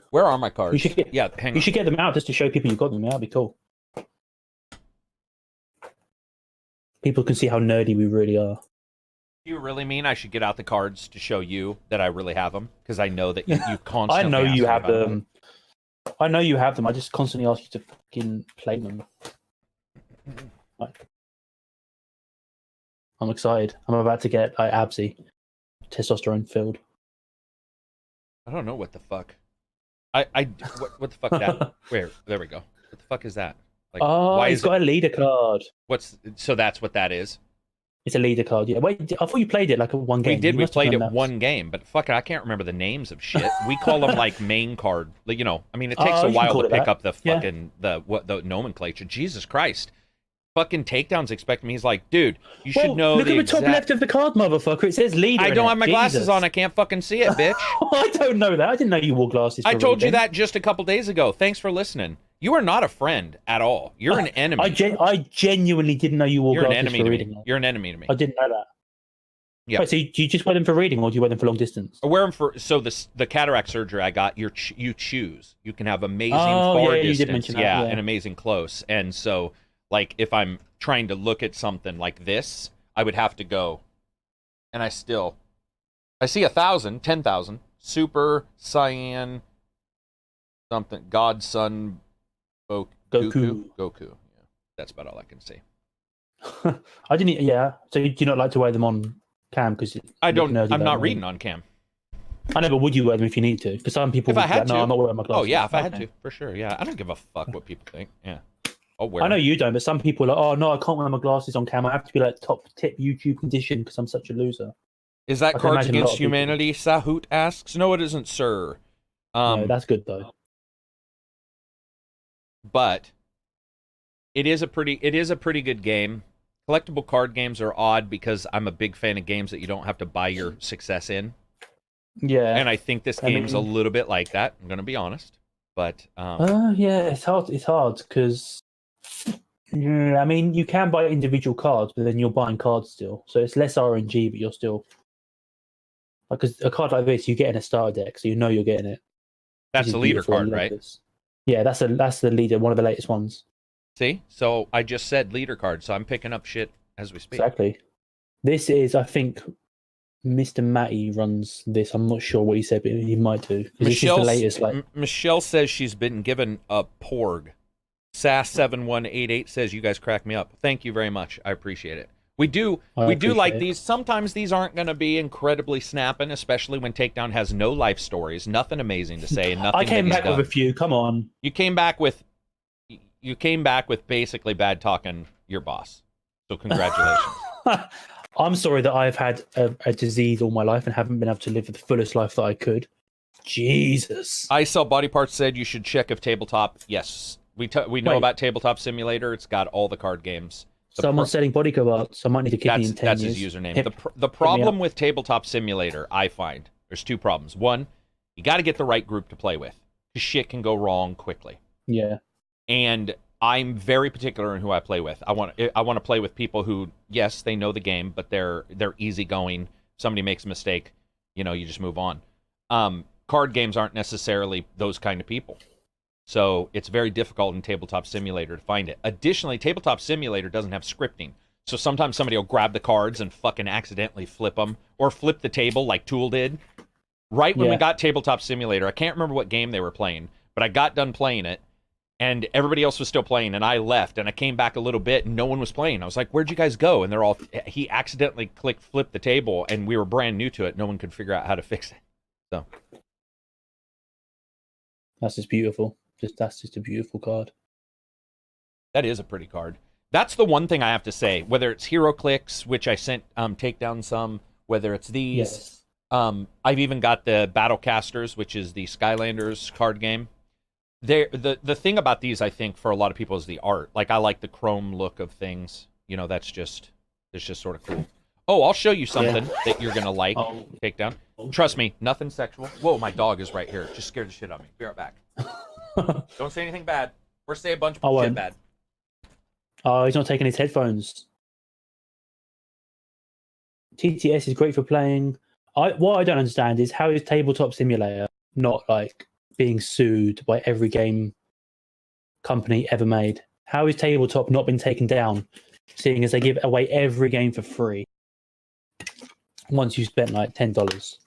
Where are my cards? You should get, Yeah, hang on. You should get them out just to show people you got them. Yeah, that'd be cool. People can see how nerdy we really are. Do you really mean I should get out the cards to show you that I really have them? Because I know that you constantly. I know you ask have them. I know you have them. I just constantly ask you to fucking play them. I'm excited. I'm about to get absy, testosterone filled. I don't know what the fuck. What the fuck that? Where? There we go. What the fuck is that? Like, why it's got a leader card. So that's what that is. It's a leader card. Yeah. Wait, I thought you played it like a one game. We did. We played it one game, but fuck it, I can't remember the names of shit. We call them like main card. Like, you know, I mean, it takes a while to pick up the fucking the nomenclature. Jesus Christ. Fucking Takedown's expecting me. He's like, dude, you should know. Look at the top left of the card, motherfucker. It says leader. I don't have my glasses on. I can't fucking see it, bitch. I don't know that. I didn't know you wore glasses. I told you that just a couple days ago. Thanks for listening. You are not a friend at all. You're an enemy. I genuinely didn't know you wore glasses. You're an enemy to reading. me. You're an enemy to me. I didn't know that. Yeah. Wait, so do you just wear them for reading, or do you wear them for long distance? I wear them for the cataract surgery I got. You choose. You can have amazing far distance, you did mention that, yeah, and amazing close. And so, like, if I'm trying to look at something like this, I would have to go, and I see 1,000, 10,000, super cyan, something, godson, Goku. Yeah, that's about all I can see. I didn't. Yeah. So do you not like to wear them on cam? Because I don't. I'm not reading on cam. I know, but would you wear them if you need to? Because some people. If I had to. No, I'm not wearing my glasses. Oh yeah, if I had to, for sure. Yeah, I don't give a fuck what people think. Yeah. I'll wear I know you don't, but some people are like, oh no, I can't wear my glasses on cam. I have to be like top tip YouTube condition because I'm such a loser. Is that Cards Against Humanity? Sahut asks. No, it isn't, sir. No, that's good though. But it is a pretty good game. Collectible card games are odd because I'm a big fan of games that you don't have to buy your success in. Yeah. And I think this game's a little bit like that. I'm gonna be honest. But yeah, it's hard. It's hard because I mean, you can buy individual cards, but then you're buying cards still. So it's less RNG, but you're still because a card like this, you get in a starter deck, so you know you're getting it. That's a leader card, right? Yeah, that's the leader, one of the latest ones. See? So I just said leader card, so I'm picking up shit as we speak. Exactly. This is, I think, Mr. Matty runs this. I'm not sure what he said, but he might do. This is the latest. Michelle says she's been given a porg. Sass7188 says, you guys crack me up. Thank you very much. I appreciate it. We do like these. Sometimes these aren't going to be incredibly snapping, especially when Takedown has no life stories, nothing amazing to say, and nothing. I came back with a few. Come on. You came back with basically bad talking your boss. So congratulations. I'm sorry that I've had a disease all my life and haven't been able to live the fullest life that I could. Jesus. I Sell Body Parts said you should check if Tabletop. Yes, we know about Tabletop Simulator. It's got all the card games. Someone's selling body parts. I might need to kidney in 10 That's years. his username. The problem with Tabletop Simulator, I find, there's two problems. One, you got to get the right group to play with. Because shit can go wrong quickly. Yeah. And I'm very particular in who I play with. I want to play with people who, yes, they know the game, but they're easygoing. If somebody makes a mistake, you just move on. Card games aren't necessarily those kind of people. So it's very difficult in Tabletop Simulator to find it. Additionally, Tabletop Simulator doesn't have scripting. So sometimes somebody will grab the cards and fucking accidentally flip them. Or flip the table like Tool did. Right when we got Tabletop Simulator, I can't remember what game they were playing, but I got done playing it, and everybody else was still playing, and I left, and I came back a little bit, and no one was playing. I was like, where'd you guys go? And he accidentally flipped the table, and we were brand new to it. No one could figure out how to fix it. So that's just beautiful. That's just a beautiful card. That is a pretty card. That's the one thing I have to say. Whether it's Hero Clicks, which I sent Takedown some, whether it's these, I've even got the Battlecasters, which is the Skylanders card game. The thing about these, I think, for a lot of people is the art. Like, I like the chrome look of things. It's just sort of cool. Oh, I'll show you something that you're gonna like. Takedown. Trust me, nothing sexual. Whoa, my dog is right here. Just scared the shit out of me. Be right back. Don't say anything bad. Or say a bunch of shit bad. Oh, he's not taking his headphones. TTS is great for playing. What I don't understand is how is Tabletop Simulator not like being sued by every game company ever made? How is Tabletop not been taken down, seeing as they give away every game for free once you spent like $10?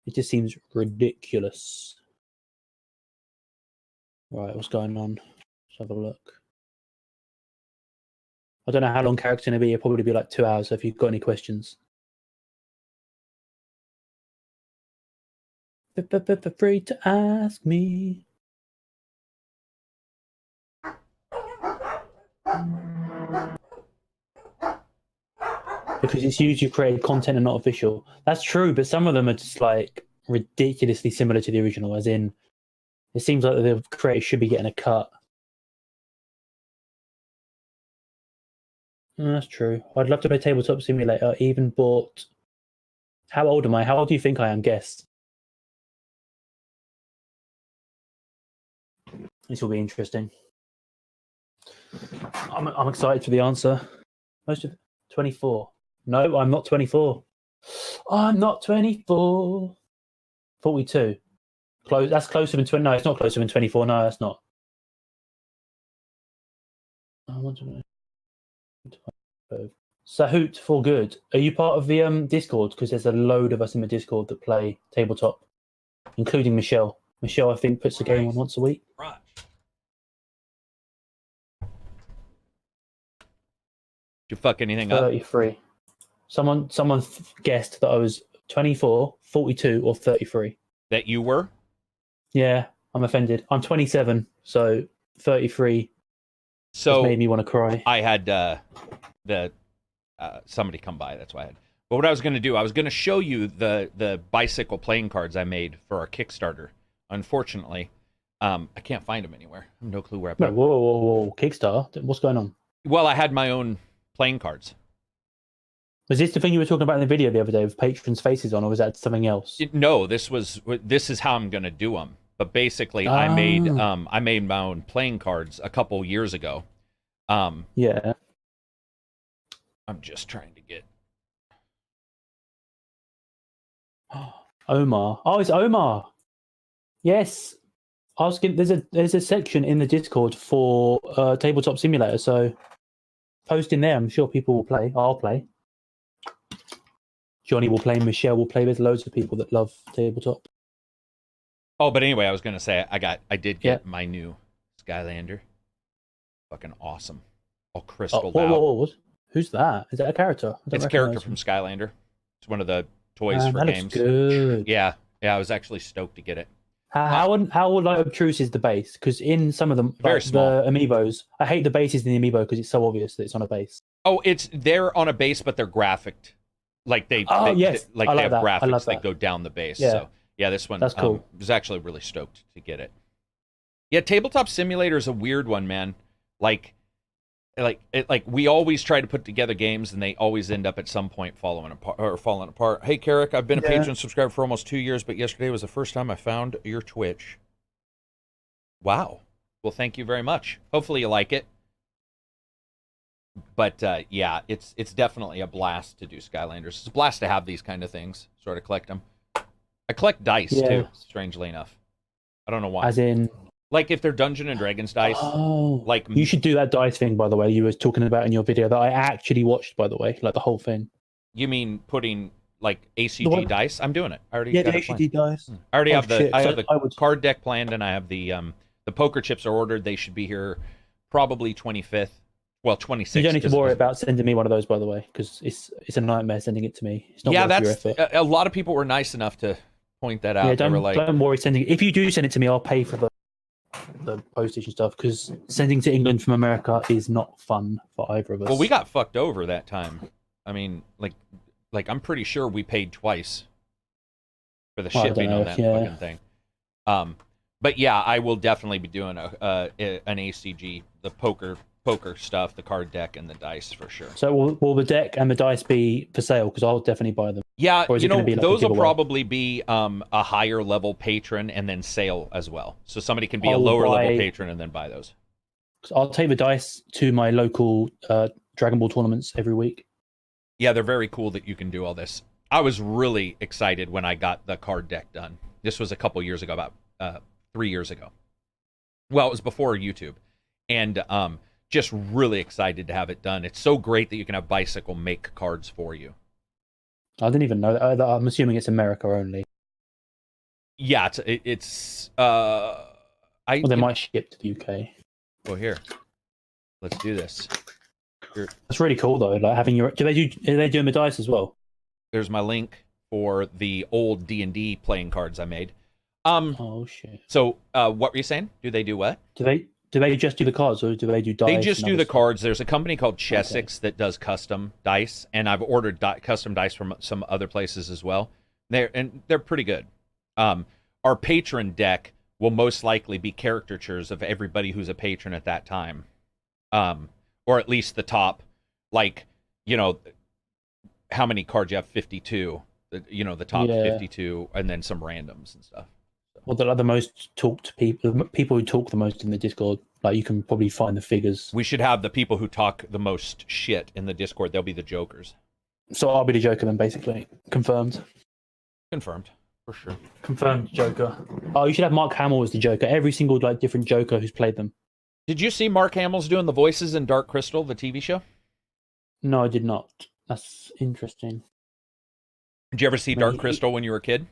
It just seems ridiculous. Right, what's going on? Let's have a look. I don't know how long Karak's going to be. It'll probably be like 2 hours. So if you've got any questions, free to ask me. Because it's usually created content and not official. That's true, but some of them are just like ridiculously similar to the original, as in it seems like the creator should be getting a cut. That's true. I'd love to play Tabletop Simulator. Even bought. How old am I? How old do you think I am? Guess. This will be interesting. I'm excited for the answer. Most of 24. No, I'm not 24. I'm not 24. 42. Close. That's closer than 20. No, it's not closer than 24. No, that's not. I want to. Sahut for good. Are you part of the Discord? Because there's a load of us in the Discord that play tabletop, including Michelle. Michelle, I think, puts the game on once a week. Right. Did you fuck anything 33. up? Someone guessed that I was 24, 42, or 33. That you were? Yeah, I'm offended. I'm 27, so 33 so made me want to cry. I had somebody come by. That's why I had. But what I was going to do, I was going to show you the bicycle playing cards I made for our Kickstarter. Unfortunately, I can't find them anywhere. I have no clue where I put them. Whoa. Kickstarter? What's going on? Well, I had my own playing cards. Was this the thing you were talking about in the video the other day with patrons' faces on, or was that something else? No, this is how I'm going to do them. But basically, I made my own playing cards a couple years ago. Yeah. I'm just trying to get Omar. Oh, it's Omar. Yes. There's a section in the Discord for Tabletop Simulator, so post in there. I'm sure people will play. I'll play. Johnny will play. Michelle will play. There's loads of people that love tabletop. Oh, but anyway, I was gonna say I did get my new Skylander. Fucking awesome. All crystalled out. Whoa. Who's that? Is that a character? It's a character from Skylander. It's one of the toys for that games. Looks good. Yeah, I was actually stoked to get it. How like obtruse is the base? Because in some of them, very small. The amiibos, I hate the bases in the amiibo because it's so obvious that it's on a base. Oh, they're on a base, but they're graphic. Like they have graphics that go down the base. Yeah. So yeah, this one that's cool. Was actually really stoked to get it. Yeah, Tabletop Simulator is a weird one, man. Like we always try to put together games, and they always end up at some point falling apart. Hey, Karak, I've been a patron subscriber for almost 2 years, but yesterday was the first time I found your Twitch. Wow. Well, thank you very much. Hopefully you like it. But yeah, it's definitely a blast to do Skylanders. It's a blast to have these kind of things, sort of collect them. I collect dice too, strangely enough. I don't know why. As in, like if they're Dungeons and Dragons dice. Oh, like you should do that dice thing, by the way. You were talking about in your video that I actually watched, by the way, like the whole thing. You mean putting like ACG dice? I'm doing it. I already got the ACG dice. I already have the card deck planned, and I have the poker chips are ordered. They should be here probably 25th. Well, 26th. You don't need to worry about sending me one of those, by the way, because it's a nightmare sending it to me. It's not worth your effort. A lot of people were nice enough to point that out. Yeah, don't worry sending it. If you do send it to me, I'll pay for the postage and stuff, because sending to England from America is not fun for either of us. Well, we got fucked over that time. I mean, like I'm pretty sure we paid twice for the shipping on that fucking thing. But yeah, I will definitely be doing an ACG, the poker stuff, the card deck, and the dice for sure. So will the deck and the dice be for sale? Because I'll definitely buy them. Yeah, those will probably be a higher level patron and then sale as well. So somebody can be a lower level patron and then buy those. I'll take the dice to my local Dragon Ball tournaments every week. Yeah, they're very cool that you can do all this. I was really excited when I got the card deck done. This was a couple years ago, about 3 years ago. Well, it was before YouTube. And just really excited to have it done. It's so great that you can have Bicycle make cards for you. I didn't even know that. I'm assuming it's America only. Yeah, well, they might ship to the UK. Well, here, let's do this. Here. That's really cool though. Like having are they doing the dice as well? There's my link for the old D&D playing cards I made. Oh shit. So, what were you saying? Do they do what? Do they just do the cards, or do they do dice? They just do the cards. There's a company called Chessex that does custom dice, and I've ordered custom dice from some other places as well. They're pretty good. Our patron deck will most likely be caricatures of everybody who's a patron at that time, or at least the top, like, how many cards you have? 52. The top 52, and then some randoms and stuff. Well, they're like the most talked people who talk the most in the Discord. Like, you can probably find the figures. We should have the people who talk the most shit in the Discord. They'll be the jokers. So I'll be the Joker then, basically. Confirmed. Confirmed, for sure. Confirmed Joker. Oh, you should have Mark Hamill as the Joker. Every single different Joker who's played them. Did you see Mark Hamill's doing the voices in Dark Crystal, the TV show? No, I did not. That's interesting. Did you ever see Dark Crystal when you were a kid?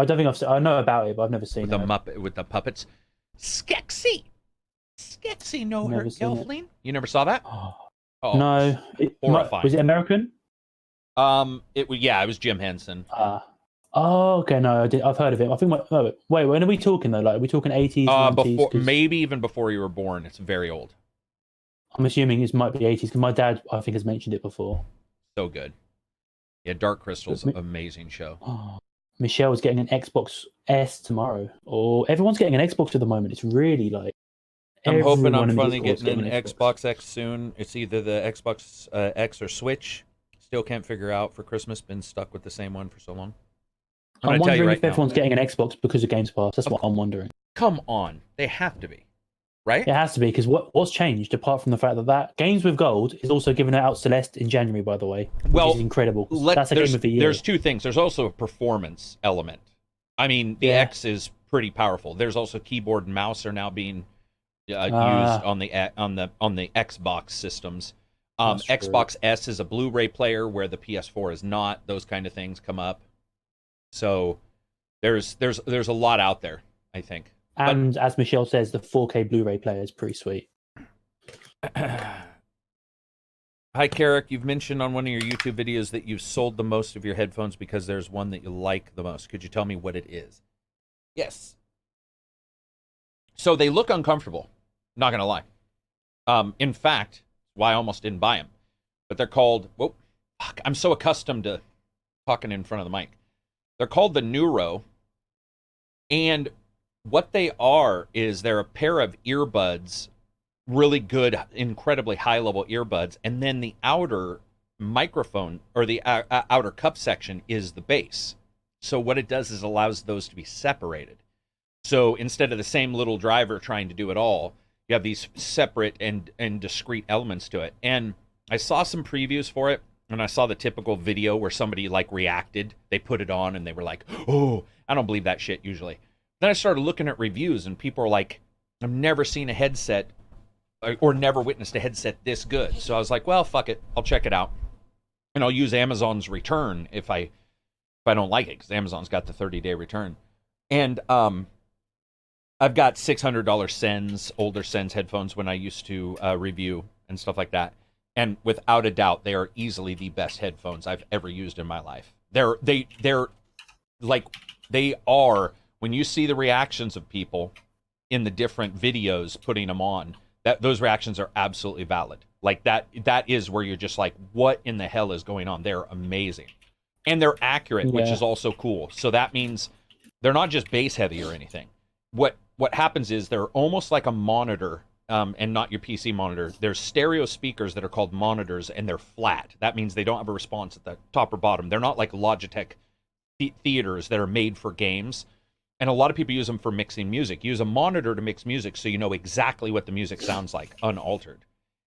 I don't think I know about it, but I've never seen it. With the puppets. Skexy, no hurt, Gelfling. You never saw that? Oh, no. Horrifying. Was it American? It was Jim Henson. Oh, okay. No, I've heard of it. I think. Wait, when are we talking though? Like, are we talking 80s, 90s? Maybe even before you were born. It's very old. I'm assuming it might be 80s because my dad, I think, has mentioned it before. So good. Yeah, Dark Crystal's an amazing show. Oh, Michelle's getting an Xbox S tomorrow. Or everyone's getting an Xbox at the moment. It's really like. I'm hoping I'm finally getting an Xbox X soon. It's either the Xbox X or Switch. Still can't figure out for Christmas. Been stuck with the same one for so long. I'm wondering if everyone's getting an Xbox because of Games Pass. That's what I'm wondering. Come on. They have to be. Right? It has to be, because what's changed, apart from the fact that Games with Gold is also giving out Celeste in January, by the way, which is incredible. That's a game of the year. There's two things. There's also a performance element. I mean, the X is pretty powerful. There's also keyboard and mouse are now being used on the Xbox systems. Xbox S is a Blu-ray player where the PS4 is not. Those kind of things come up. So there's a lot out there, I think. And as Michelle says, the 4K Blu-ray player is pretty sweet. Hi, Karak. You've mentioned on one of your YouTube videos that you've sold the most of your headphones because there's one that you like the most. Could you tell me what it is? Yes. So they look uncomfortable. Not going to lie. In fact, why I almost didn't buy them. But they're called... Whoa, fuck, I'm so accustomed to talking in front of the mic. They're called the Neuro. And... what they are is they're a pair of earbuds, really good, incredibly high-level earbuds, and then the outer microphone, or the outer cup section, is the bass. So what it does is allows those to be separated. So instead of the same little driver trying to do it all, you have these separate and discrete elements to it. And I saw some previews for it, and I saw the typical video where somebody, like, reacted. They put it on, and they were like, oh, I don't believe that shit usually. Then I started looking at reviews, and people are like, I've never seen a headset or never witnessed a headset this good. So I was like, well, fuck it. I'll check it out. And I'll use Amazon's return if I don't like it, because Amazon's got the 30-day return. And I've got $600 Sens, older Sens headphones when I used to review and stuff like that. And without a doubt, they are easily the best headphones I've ever used in my life. They're like, they are... when you see the reactions of people in the different videos putting them on, those reactions are absolutely valid. Like that is where you're just like, what in the hell is going on? They're amazing. And they're accurate, which is also cool. So that means they're not just bass heavy or anything. What happens is they're almost like a monitor, and not your PC monitor. There's stereo speakers that are called monitors, and they're flat. That means they don't have a response at the top or bottom. They're not like Logitech theaters that are made for games. And a lot of people use them for mixing music. Use a monitor to mix music so you know exactly what the music sounds like, unaltered.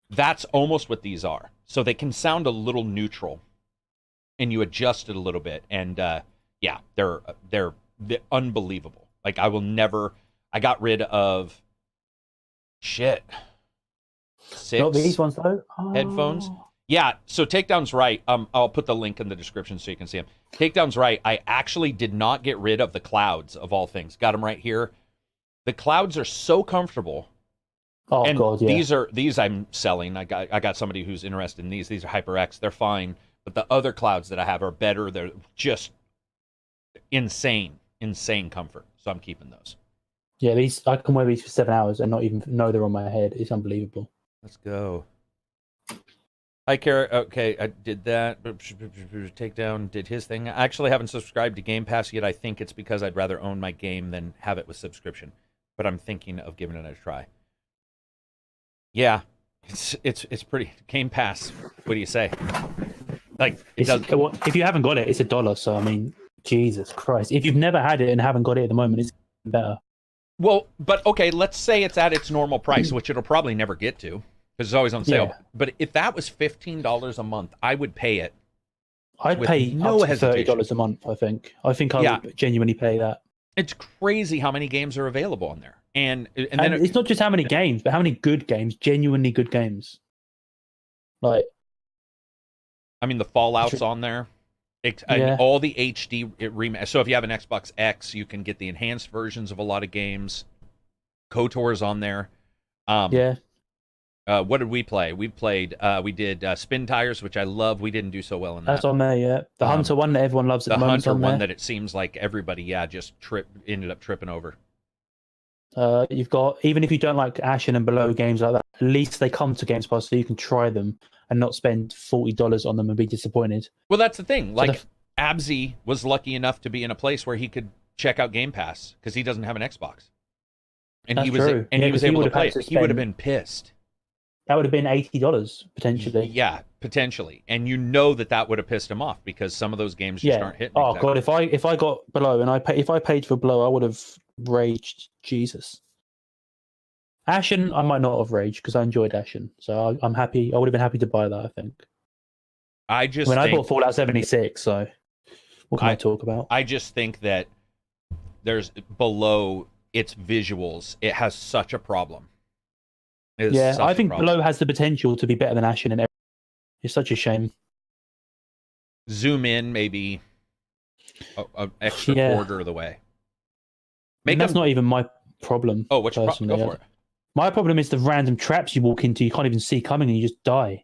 That's almost what these are. So they can sound a little neutral, and you adjust it a little bit. And yeah, they're unbelievable. Like I will never. I got rid of shit. 6 Not these ones though. headphones. Yeah, so Takedown's right. I'll put the link in the description so you can see them. Takedown's right. I actually did not get rid of the clouds of all things. Got them right here. The clouds are so comfortable. Oh and God, yeah. These I'm selling. I got somebody who's interested in these. These are HyperX. They're fine, but the other clouds that I have are better. They're just insane comfort. So I'm keeping those. Yeah, these I can wear these for 7 hours and not even know they're on my head. It's unbelievable. Let's go. Hi, Karak. Okay, I did that. Takedown did his thing. I actually haven't subscribed to Game Pass yet. I think it's because I'd rather own my game than have it with subscription. But I'm thinking of giving it a try. Yeah, it's pretty. Game Pass. What do you say? Like, it does. Well, if you haven't got it, it's $1. So I mean, Jesus Christ! If you've never had it and haven't got it at the moment, it's better. Well, but okay, let's say it's at its normal price, which it'll probably never get to. Because it's always on sale. Yeah. But if that was $15 a month, I would pay it. I'd pay no up to hesitation. $30 a month. I think I would genuinely pay that. It's crazy how many games are available on there, and And it's not just how many games, but how many good games, genuinely good games. Like, I mean, the Fallout's on there. And all the HD remake. So if you have an Xbox X, you can get the enhanced versions of a lot of games. KOTOR's on there. yeah. What did we play? We did Spin Tires, which I love. We didn't do so well in that. That's on there, yeah. The Hunter one that everyone loves at the moment. The Hunter on one there. that it seems like everybody, just ended up tripping over. You've got, even if you don't like Ashen and Below games like that, at least they come to Games Pass so you can try them and not spend $40 on them and be disappointed. Well, that's the thing. Like, Abzy was lucky enough to be in a place where he could check out Game Pass because he doesn't have an Xbox. And That's he was true. and Yeah, he was 'cause he able to would have play had it. to He would have spend- been pissed. That would have been $80 potentially. Yeah, potentially. And you know that would have pissed him off because some of those games just aren't hitting. Oh exactly. God, if I got Below and if I paid for Below, I would have raged. Jesus. Ashen, I might not have raged because I enjoyed Ashen, so I'm happy. I would have been happy to buy that. I think. I I bought Fallout 76, so what can I talk about? I just think that there's below its visuals, it has such a problem. I think Below has the potential to be better than Ashen, and it's such a shame. Zoom in maybe an extra quarter of the way. That's not even my problem. Oh, what's your problem? Go for it. My problem is the random traps you walk into, you can't even see coming, and you just die.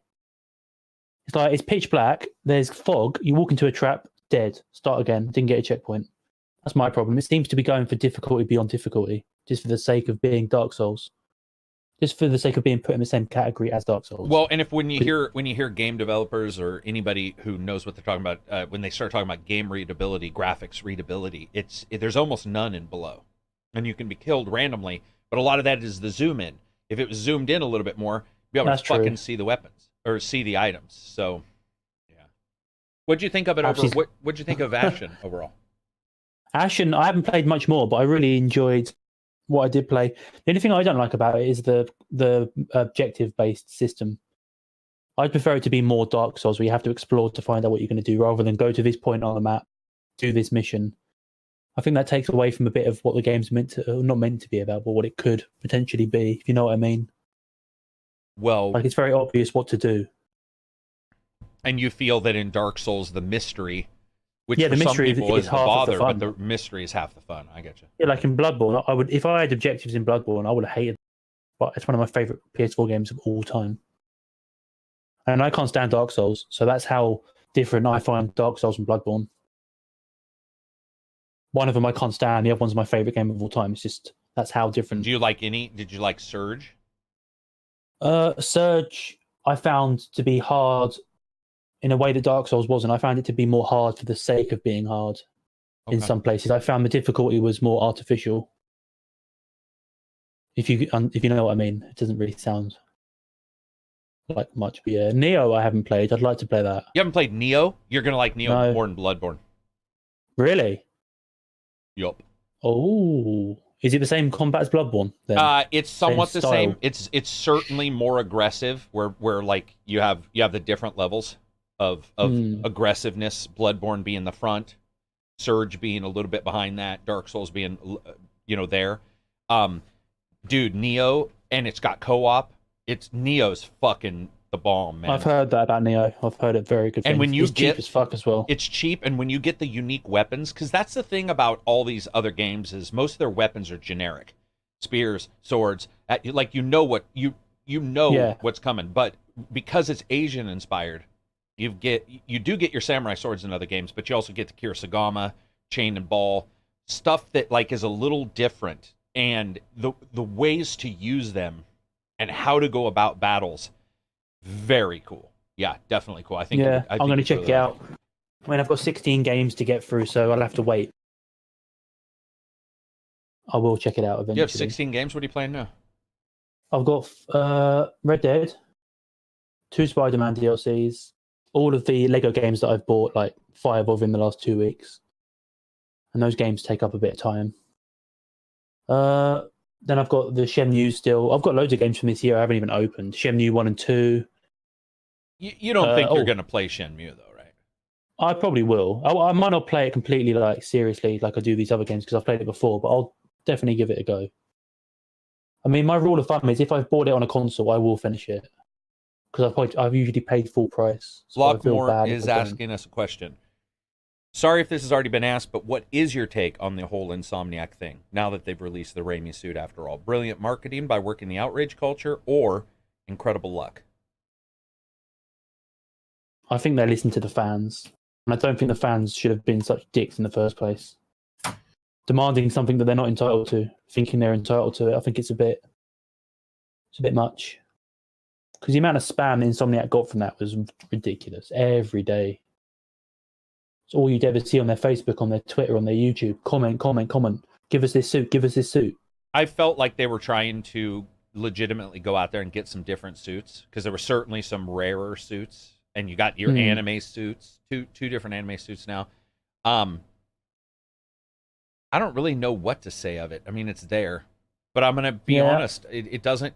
It's like it's pitch black. There's fog. You walk into a trap, dead. Start again. Didn't get a checkpoint. That's my problem. It seems to be going for difficulty beyond difficulty, just for the sake of being Dark Souls, just for the sake of being put in the same category as Dark Souls. Well, and when you hear game developers or anybody who knows what they're talking about, when they start talking about game readability, graphics readability, there's almost none in Below, and you can be killed randomly. But a lot of that is the zoom in. If it was zoomed in a little bit more, you'd be able to fucking see the weapons or see the items. So, yeah. What'd you think of it What'd you think of Ashen overall? Ashen, I haven't played much more, but I really enjoyed what I did play. The only thing I don't like about it is the objective-based system. I'd prefer it to be more Dark Souls, where you have to explore to find out what you're going to do, rather than go to this point on the map, do this mission. I think that takes away from a bit of what the game's not meant to be about, but what it could potentially be, if you know what I mean. Well, like, it's very obvious what to do. And you feel that in Dark Souls, the mystery, which the for mystery some people is the half bother, of the fun. but the mystery is half the fun. I get you. Yeah, like in Bloodborne, if I had objectives in Bloodborne, I would have hated it. But it's one of my favorite PS4 games of all time. And I can't stand Dark Souls, so that's how different I find Dark Souls and Bloodborne. One of them I can't stand, the other one's my favorite game of all time. It's just, that's how different. Did you like Surge? Surge, I found to be hard in a way that Dark Souls wasn't. I found it to be more hard for the sake of being hard in some places. I found the difficulty was more artificial. If you know what I mean. It doesn't really sound like much. But yeah, Neo I haven't played. I'd like to play that. You haven't played Neo? You're going to like Neo more than Bloodborne. Really? Yup. Oh, is it the same combat as Bloodborne then? It's Same somewhat the style. same. It's certainly more aggressive, where like you have the different levels of Hmm. aggressiveness. Bloodborne being the front, Surge being a little bit behind that, Dark Souls being there. Um, dude, Neo, and it's got co-op. It's Neo's fucking the bomb, I've man. heard that about Neo. I've heard it very good And things. when you It's cheap get as fuck as well. it's cheap, and when you get the unique weapons, because that's the thing about all these other games is most of their weapons are generic, spears, swords. Like what you know Yeah. what's coming, but because it's Asian inspired, you do get your samurai swords in other games, but you also get the Kirasagama, chain and ball, stuff that like is a little different, and the ways to use them and how to go about battles, very cool. Yeah, definitely cool. Yeah, I'm going to you'd check really it like out. I mean, I've got 16 games to get through, so I'll have to wait. I will check it out You have eventually. 16 games. What are you playing now? I've got Red Dead, 2 Spider-Man DLCs, all of the Lego games that I've bought, like 5 of in the last 2 weeks. And those games take up a bit of time. Then I've got the Shenmue still. I've got loads of games from this year I haven't even opened. Shenmue 1 and 2. You don't think you're going to play Shenmue, though, right? I probably will. I might not play it completely like seriously like I do these other games because I've played it before, but I'll definitely give it a go. I mean, my rule of thumb is if I've bought it on a console, I will finish it because I've usually paid full price. So I feel Blockmore bad if is I don't. asking us a question. Sorry if this has already been asked, but what is your take on the whole Insomniac thing now that they've released the Raimi suit after all? Brilliant marketing by working the outrage culture or incredible luck? I think they listen to the fans, and I don't think the fans should have been such dicks in the first place, demanding something that they're not entitled to, thinking they're entitled to it. I think it's a bit much. Because the amount of spam Insomniac got from that was ridiculous. Every day. It's all you'd ever see on their Facebook, on their Twitter, on their YouTube. Comment, comment, comment. Give us this suit. Give us this suit. I felt like they were trying to legitimately go out there and get some different suits because there were certainly some rarer suits, and you got your anime suits, two different anime suits now. I don't really know what to say of it. I mean, it's there, but I'm gonna be honest. It doesn't.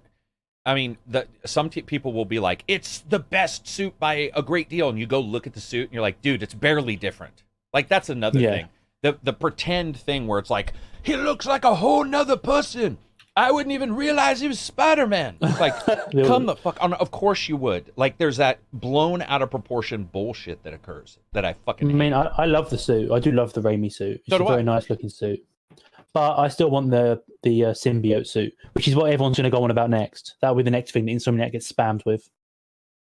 I mean, some people will be like, "It's the best suit by a great deal," and you go look at the suit, and you're like, "Dude, it's barely different." Like that's another thing. The pretend thing where it's like, "He looks like a whole nother person. I wouldn't even realize he was Spider-Man." It's like, come the fuck on. Of course you would. Like, there's that blown out of proportion bullshit that occurs that I fucking hate. I mean, I love the suit. I do love the Raimi suit. It's a very nice looking suit. But I still want the symbiote suit, which is what everyone's going to go on about next. That'll be the next thing that Insomniac gets spammed with.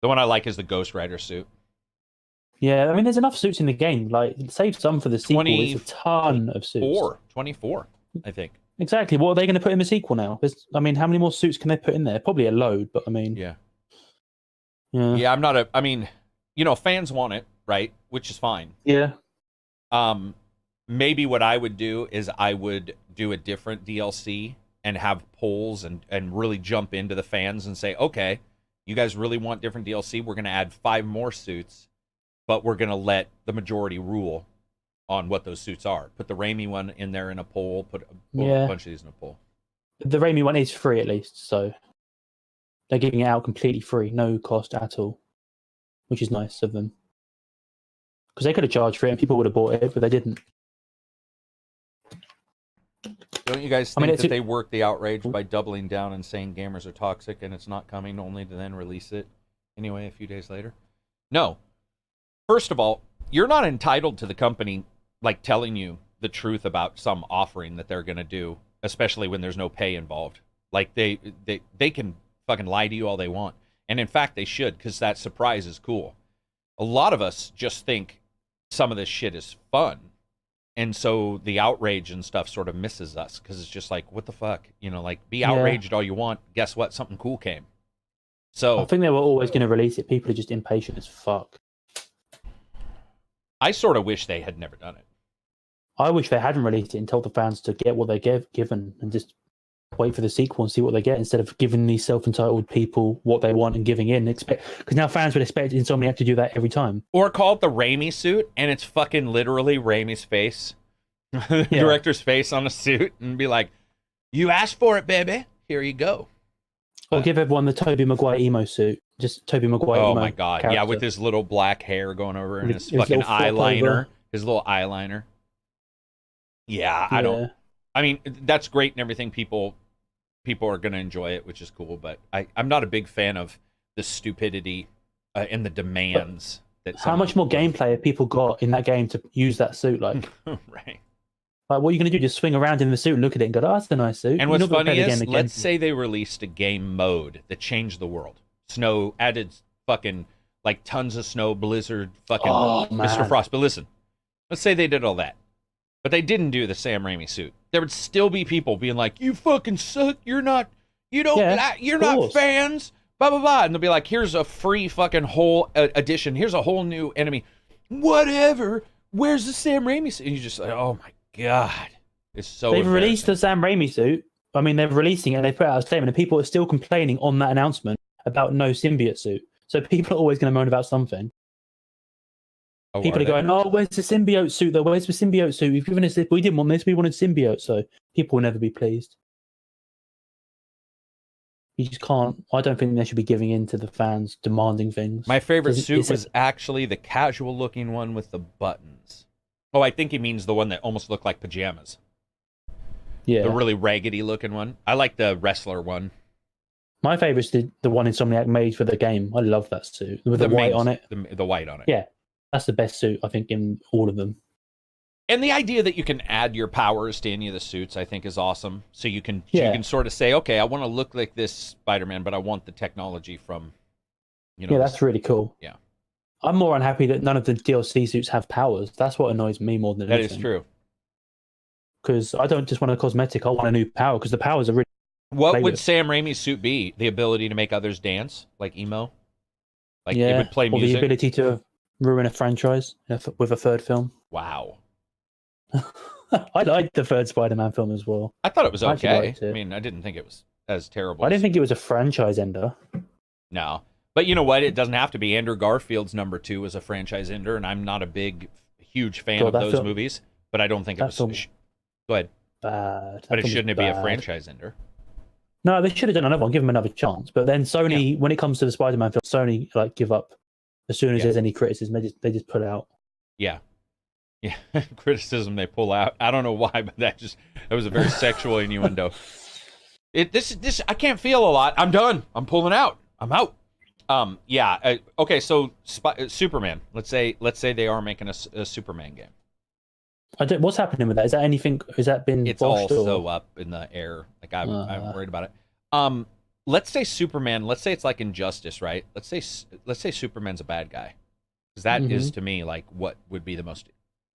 The one I like is the Ghost Rider suit. Yeah, I mean, there's enough suits in the game. Like, save some for the sequel. There's a ton of suits. 24, I think. Exactly. What are they going to put in the sequel now? I mean, how many more suits can they put in there? Probably a load, but I mean... Yeah, I'm not I mean, fans want it, right? Which is fine. Yeah. Maybe what I would do is I would do a different DLC and have polls and really jump into the fans and say, okay, you guys really want different DLC? We're going to add 5 more suits, but we're going to let the majority rule on what those suits are. Put the Raimi one in there in a poll, put a bunch of these in a poll. The Raimi one is free at least, so they're giving it out completely free, no cost at all, which is nice of them. Because they could have charged for it and people would have bought it, but they didn't. Don't you guys think that they work the outrage by doubling down and saying gamers are toxic and it's not coming, only to then release it anyway a few days later? No. First of all, you're not entitled to the company like telling you the truth about some offering that they're going to do, especially when there's no pay involved. Like they can fucking lie to you all they want. And in fact, they should, because that surprise is cool. A lot of us just think some of this shit is fun. And so the outrage and stuff sort of misses us because it's just like, what the fuck? Like, be outraged all you want. Guess what? Something cool came. So I think they were always going to release it. People are just impatient as fuck. I sort of wish they had never done it. I wish they hadn't released it and told the fans to get what they given and just wait for the sequel and see what they get instead of giving these self-entitled people what they want and giving in. Because now fans would expect Insomniac to do that every time. Or call it the Raimi suit, and it's fucking literally Raimi's face the director's face on a suit and be like, "You asked for it, baby. Here you go." Or give everyone the Tobey Maguire emo suit. Just Tobey Maguire emo. Oh my god, character. yeah, with his little black hair going over and his His fucking little flop eyeliner, over. his little eyeliner. Yeah, I don't. I mean, that's great and everything. People are gonna enjoy it, which is cool. But I'm not a big fan of the stupidity and the demands. How much more gameplay have people got in that game to use that suit? Like, right. Like, what are you going to do? Just swing around in the suit and look at it and go, "Oh, that's a nice suit." And what's funny is, let's say they released a game mode that changed the world. Snow added fucking like tons of snow, blizzard, fucking Mr. Frost. But listen, let's say they did all that, but they didn't do the Sam Raimi suit. There would still be people being like, "You fucking suck. You're not fans." Blah blah blah, and they'll be like, "Here's a free fucking whole edition. Here's a whole new enemy. Whatever. Where's the Sam Raimi suit?" And you just like, "Oh my god, it's so." They've released the Sam Raimi suit. I mean, they're releasing it and they put out a statement, and people are still complaining on that announcement about no symbiote suit. So people are always going to moan about something. Oh, people are going, "Oh, where's the symbiote suit though? Where's the symbiote suit? We've given us this. We didn't want this. We wanted symbiote." So people will never be pleased. You just can't. I don't think they should be giving in to the fans demanding things. My favorite suit was actually the casual-looking one with the buttons. Oh, I think he means the one that almost looked like pajamas. Yeah. The really raggedy-looking one. I like the wrestler one. My favorite's the one Insomniac made for the game. I love that suit with the white on it. The white on it. Yeah, that's the best suit I think in all of them. And the idea that you can add your powers to any of the suits, I think, is awesome. So you can sort of say, okay, I want to look like this Spider-Man, but I want the technology from, Yeah, that's really cool. Yeah. I'm more unhappy that none of the DLC suits have powers. That's what annoys me more than anything. That is true. Because I don't just want a cosmetic, I want a new power, because the powers are really... What would Sam Raimi's suit be? The ability to make others dance? Like emo? Like it would play music? Or the ability to ruin a franchise with a third film. Wow. I liked the third Spider-Man film as well. I thought it was okay. I mean, I didn't think it was as terrible. I didn't think it was a franchise ender. No. But you know what? It doesn't have to be. Andrew Garfield's number 2 was a franchise ender, and I'm not a huge fan of those movies, but I don't think it was... Go ahead. Bad. But shouldn't be a franchise ender? No, they should have done another one, give them another chance. But then Sony, when it comes to the Spider-Man film, Sony give up as soon as there's any criticism. They just pull out. Yeah. Yeah, criticism they pull out. I don't know why, but that was a very sexual innuendo. This I can't feel a lot. I'm done. I'm pulling out. I'm out. Okay. So Superman. Let's say they are making a Superman game. What's happening with that? Is that anything? Has that been? It's all so up in the air. Like I'm worried about it. Let's say Superman. Let's say it's like Injustice, right? Let's say Superman's a bad guy, because that is to me like what would be the most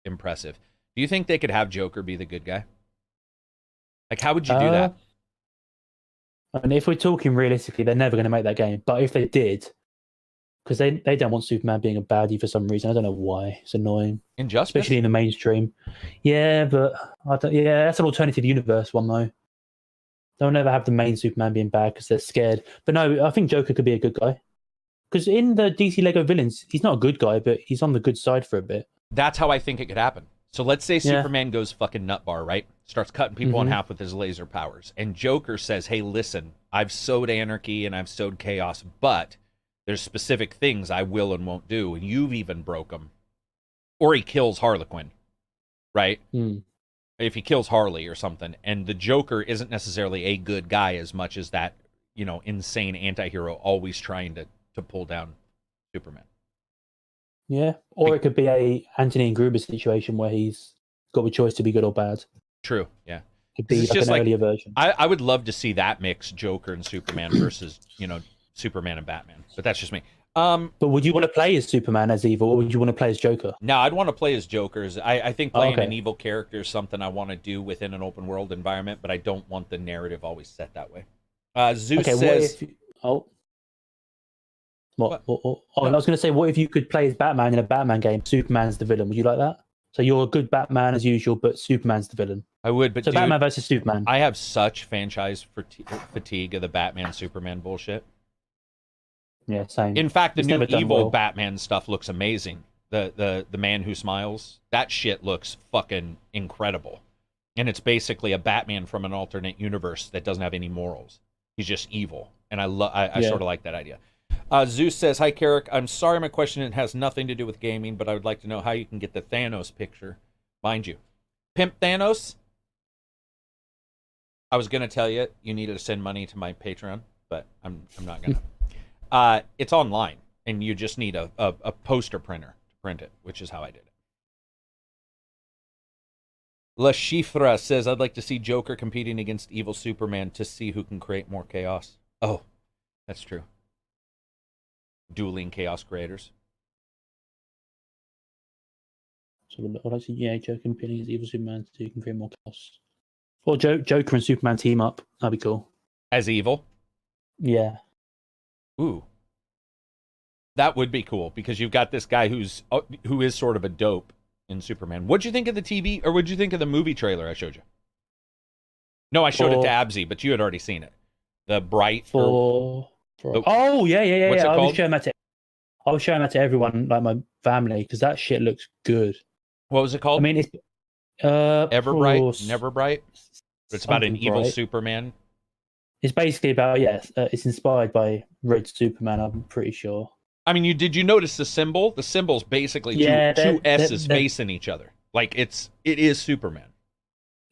impressive. Do you think they could have Joker be the good guy? Like, how would you do that? I mean, if we're talking realistically, they're never going to make that game. But if they did, because they don't want Superman being a baddie for some reason. I don't know why. It's annoying. Injustice? Especially in the mainstream. Yeah, but that's an alternative universe one, though. They'll never have the main Superman being bad because they're scared. But no, I think Joker could be a good guy. Because in the DC Lego villains, he's not a good guy, but he's on the good side for a bit. That's how I think it could happen. So let's say Superman goes fucking nutbar, right? Starts cutting people in half with his laser powers. And Joker says, hey, listen, I've sowed anarchy and I've sowed chaos, but there's specific things I will and won't do, and you've even broke them. Or he kills Harlequin, right? If he kills Harley or something, and the Joker isn't necessarily a good guy as much as that, insane anti-hero always trying to pull down Superman. Yeah, or it could be a Anthony and Gruber situation where he's got a choice to be good or bad. True, yeah. Could be like an earlier version. I would love to see that mix, Joker and Superman versus, Superman and Batman. But that's just me. But would you want to play as Superman as evil, or would you want to play as Joker? No, I'd want to play as Jokers. I think playing an evil character is something I want to do within an open world environment, but I don't want the narrative always set that way. Zeus says... I was going to say, what if you could play as Batman in a Batman game? Superman's the villain. Would you like that? So you're a good Batman as usual, but Superman's the villain. I would, but Batman versus Superman. I have such franchise fatigue of the Batman Superman bullshit. Yeah, same. In fact, the new evil Batman stuff looks amazing. the Man Who Smiles. That shit looks fucking incredible. And it's basically a Batman from an alternate universe that doesn't have any morals. He's just evil. And I sort of like that idea. Zeus says, "Hi, Karak. I'm sorry my question has nothing to do with gaming, but I would like to know how you can get the Thanos picture. Mind you, Pimp Thanos, I was going to tell you needed to send money to my Patreon, but I'm not going to. It's online, and you just need a poster printer to print it, which is how I did it. La Chifra says, I'd like to see Joker competing against evil Superman to see who can create more chaos. Oh, that's true. Dueling chaos creators. So I'd like to see Joker competing against evil Superman so you can create more chaos. Or Joker and Superman team up. That'd be cool. As evil? Yeah. Ooh. That would be cool, because you've got this guy who is sort of a dope in Superman. What'd you think of the TV, or what'd you think of the movie trailer I showed you? No, I showed it to Absy, but you had already seen it. The Bright... Oh, yeah. What's it called? I was showing that to everyone, like my family, because that shit looks good. What was it called? I mean, it's... Everbright? Never Bright? It's about an evil bright. Superman. It's basically about, it's inspired by Red Superman, I'm pretty sure. I mean, did you notice the symbol? The symbol's basically two S's facing each other. Like, it is Superman.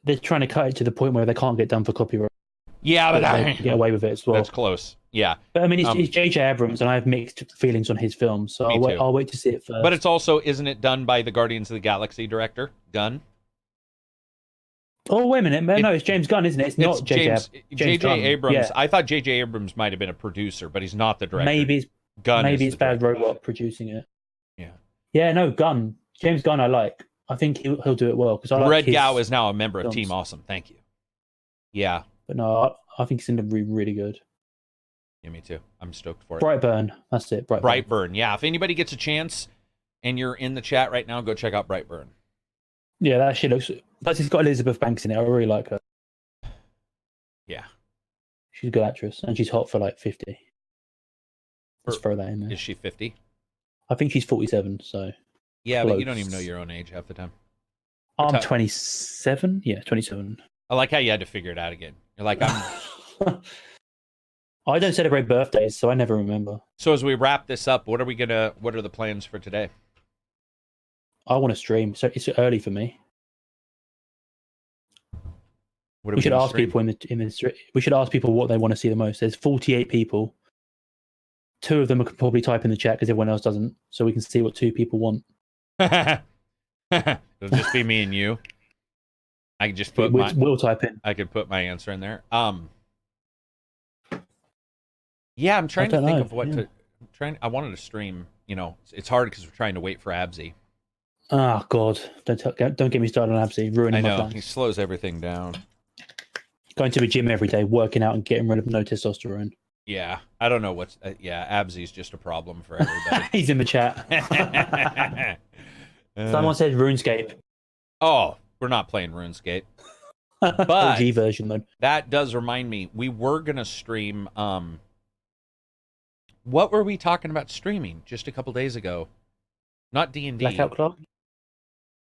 They're trying to cut it to the point where they can't get done for copyright. Yeah, but they get away with it as well. That's close. Yeah. But I mean, it's J.J. Abrams, and I have mixed feelings on his films, so I'll wait to see it first. But it's also, isn't it done by the Guardians of the Galaxy director, Gunn? Oh, wait a minute. No, it's James Gunn, isn't it? It's not J.J. Abrams. Yeah. I thought J.J. Abrams might have been a producer, but he's not the director. Maybe it's Bad Robot producing it. Yeah. Yeah, no, Gunn. James Gunn I like. I think he'll do it well. I like Red Gow is now a member of Team Awesome. Thank you. Yeah. But no, I think it's going to be really good. Yeah, me too. I'm stoked for it. Brightburn. That's it. Brightburn. Yeah, if anybody gets a chance and you're in the chat right now, go check out Brightburn. Yeah, that shit looks... Plus, it's got Elizabeth Banks in it. I really like her. Yeah. She's a good actress, and she's hot for like 50. Let's throw that in there. Is she 50? I think she's 47, so... Yeah, close. But you don't even know your own age half the time. I'm 27? Yeah, 27. I like how you had to figure it out again. You're like, I'm... I don't celebrate birthdays, so I never remember. So as we wrap this up, what are the plans for today? I want to stream, so it's early for me. We should ask people we should ask people what they want to see the most. There's 48 people. 2 of them could probably type in the chat because everyone else doesn't, so we can see what 2 people want. It'll just be me and you. I can just put we'll type in. I could put my answer in there. Yeah, I'm trying to think of what to. I wanted to stream. You know, it's hard because we're trying to wait for Absy. Oh God! Don't get me started on Absy. Ruining my plans. He slows everything down. Going to the gym every day, working out, and getting rid of no testosterone. Yeah, I don't know what's. Absy's just a problem for everybody. He's in the chat. Someone said RuneScape. Oh, we're not playing RuneScape. But OG version mode. That does remind me, we were gonna stream. What were we talking about streaming just a couple days ago? Not D&D. Blackout Club.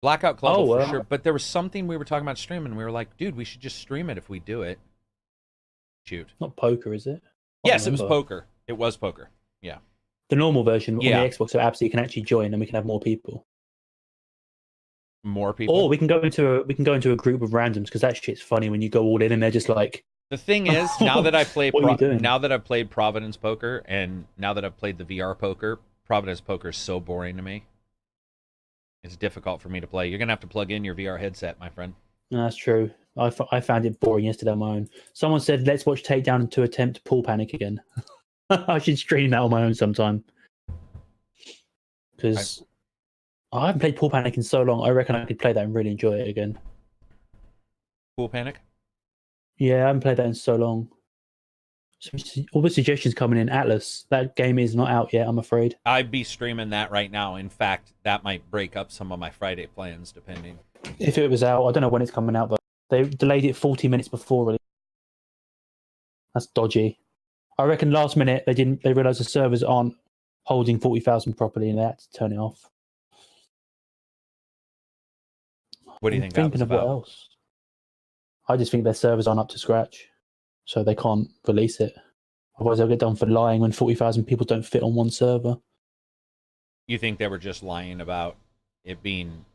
Blackout Club for sure. But there was something we were talking about streaming. We were like, dude, we should just stream it if we do it. Shoot. Not poker, is it? Yes, it was poker. It was poker. Yeah. The normal version on the Xbox, so absolutely you can actually join, and we can have more people. More people. Or we can go into a group of randoms, because that shit's funny when you go all in and they're just like. The thing is, now that I play, now that I've played Providence Poker, and now that I've played the VR poker, Providence Poker is so boring to me. It's difficult for me to play. You're gonna have to plug in your VR headset, my friend. No, that's true. I found it boring yesterday on my own. Someone said, "Let's watch Takedown to attempt Pool Panic again." I should stream that on my own sometime. Because I haven't played Pool Panic in so long. I reckon I could play that and really enjoy it again. Pool Panic? Yeah, I haven't played that in so long. So all the suggestions coming in. Atlas, that game is not out yet, I'm afraid. I'd be streaming that right now. In fact, that might break up some of my Friday plans, depending. If it was out, I don't know when it's coming out, but they delayed it 40 minutes before release. That's dodgy. I reckon last minute they realised the servers aren't holding 40,000 properly and they had to turn it off. What do you I'm think that was thinking of what about? else. I just think their servers aren't up to scratch, so they can't release it. Otherwise, they'll get done for lying when 40,000 people don't fit on one server. You think they were just lying about it being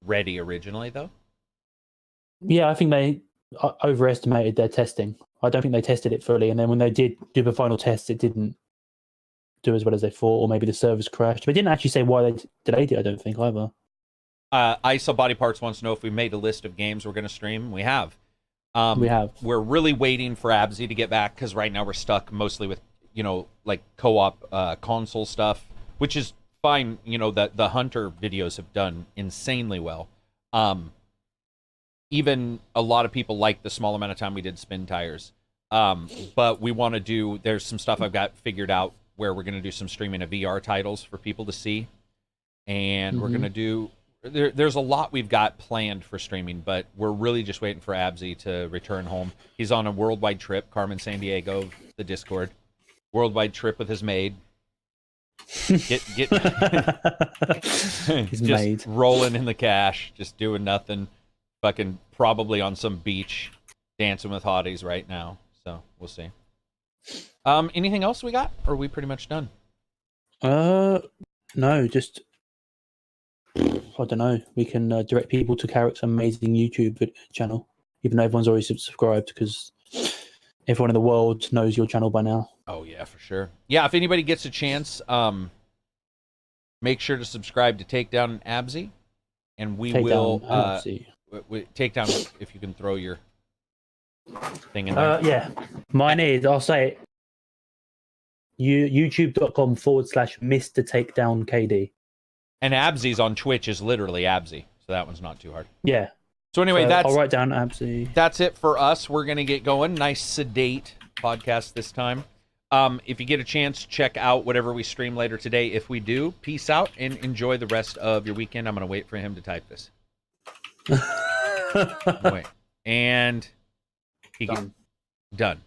ready originally, though? Yeah, I think they overestimated their testing. I don't think they tested it fully, and then when they did do the final test, it didn't do as well as they thought, or maybe the servers crashed. But they didn't actually say why they delayed it, I don't think, either. ISO Body Parts wants to know if we made a list of games we're going to stream. We have. We have. We're really waiting for Absy to get back because right now we're stuck mostly with, like co-op console stuff, which is fine. The Hunter videos have done insanely well. Even a lot of people like the small amount of time we did Spin Tires. But we want to do, there's some stuff I've got figured out where we're going to do some streaming of VR titles for people to see. And we're going to do, there's a lot we've got planned for streaming, but we're really just waiting for Absy to return home. He's on a worldwide trip, Carmen San Diego, the Discord. Worldwide trip with his maid. He's just maid. rolling in the cash, just doing nothing. Fucking probably on some beach dancing with hotties right now. So we'll see. Anything else we got? Or are we pretty much done? No, just I don't know. We can direct people to Karak's amazing YouTube channel, even though everyone's already subscribed, because everyone in the world knows your channel by now. Oh yeah, for sure. Yeah, if anybody gets a chance, make sure to subscribe to Takedown and Absy, and we will Takedown if you can throw your thing in there. Yeah, mine is. I'll say it. YouTube.com/Mr. Takedown KD. And Absy's on Twitch is literally Absy, so that one's not too hard. Yeah. So anyway, I'll write down Absy. That's it for us. We're gonna get going. Nice sedate podcast this time. If you get a chance, check out whatever we stream later today. If we do, peace out and enjoy the rest of your weekend. I'm gonna wait for him to type this. Wait. And Done. Done.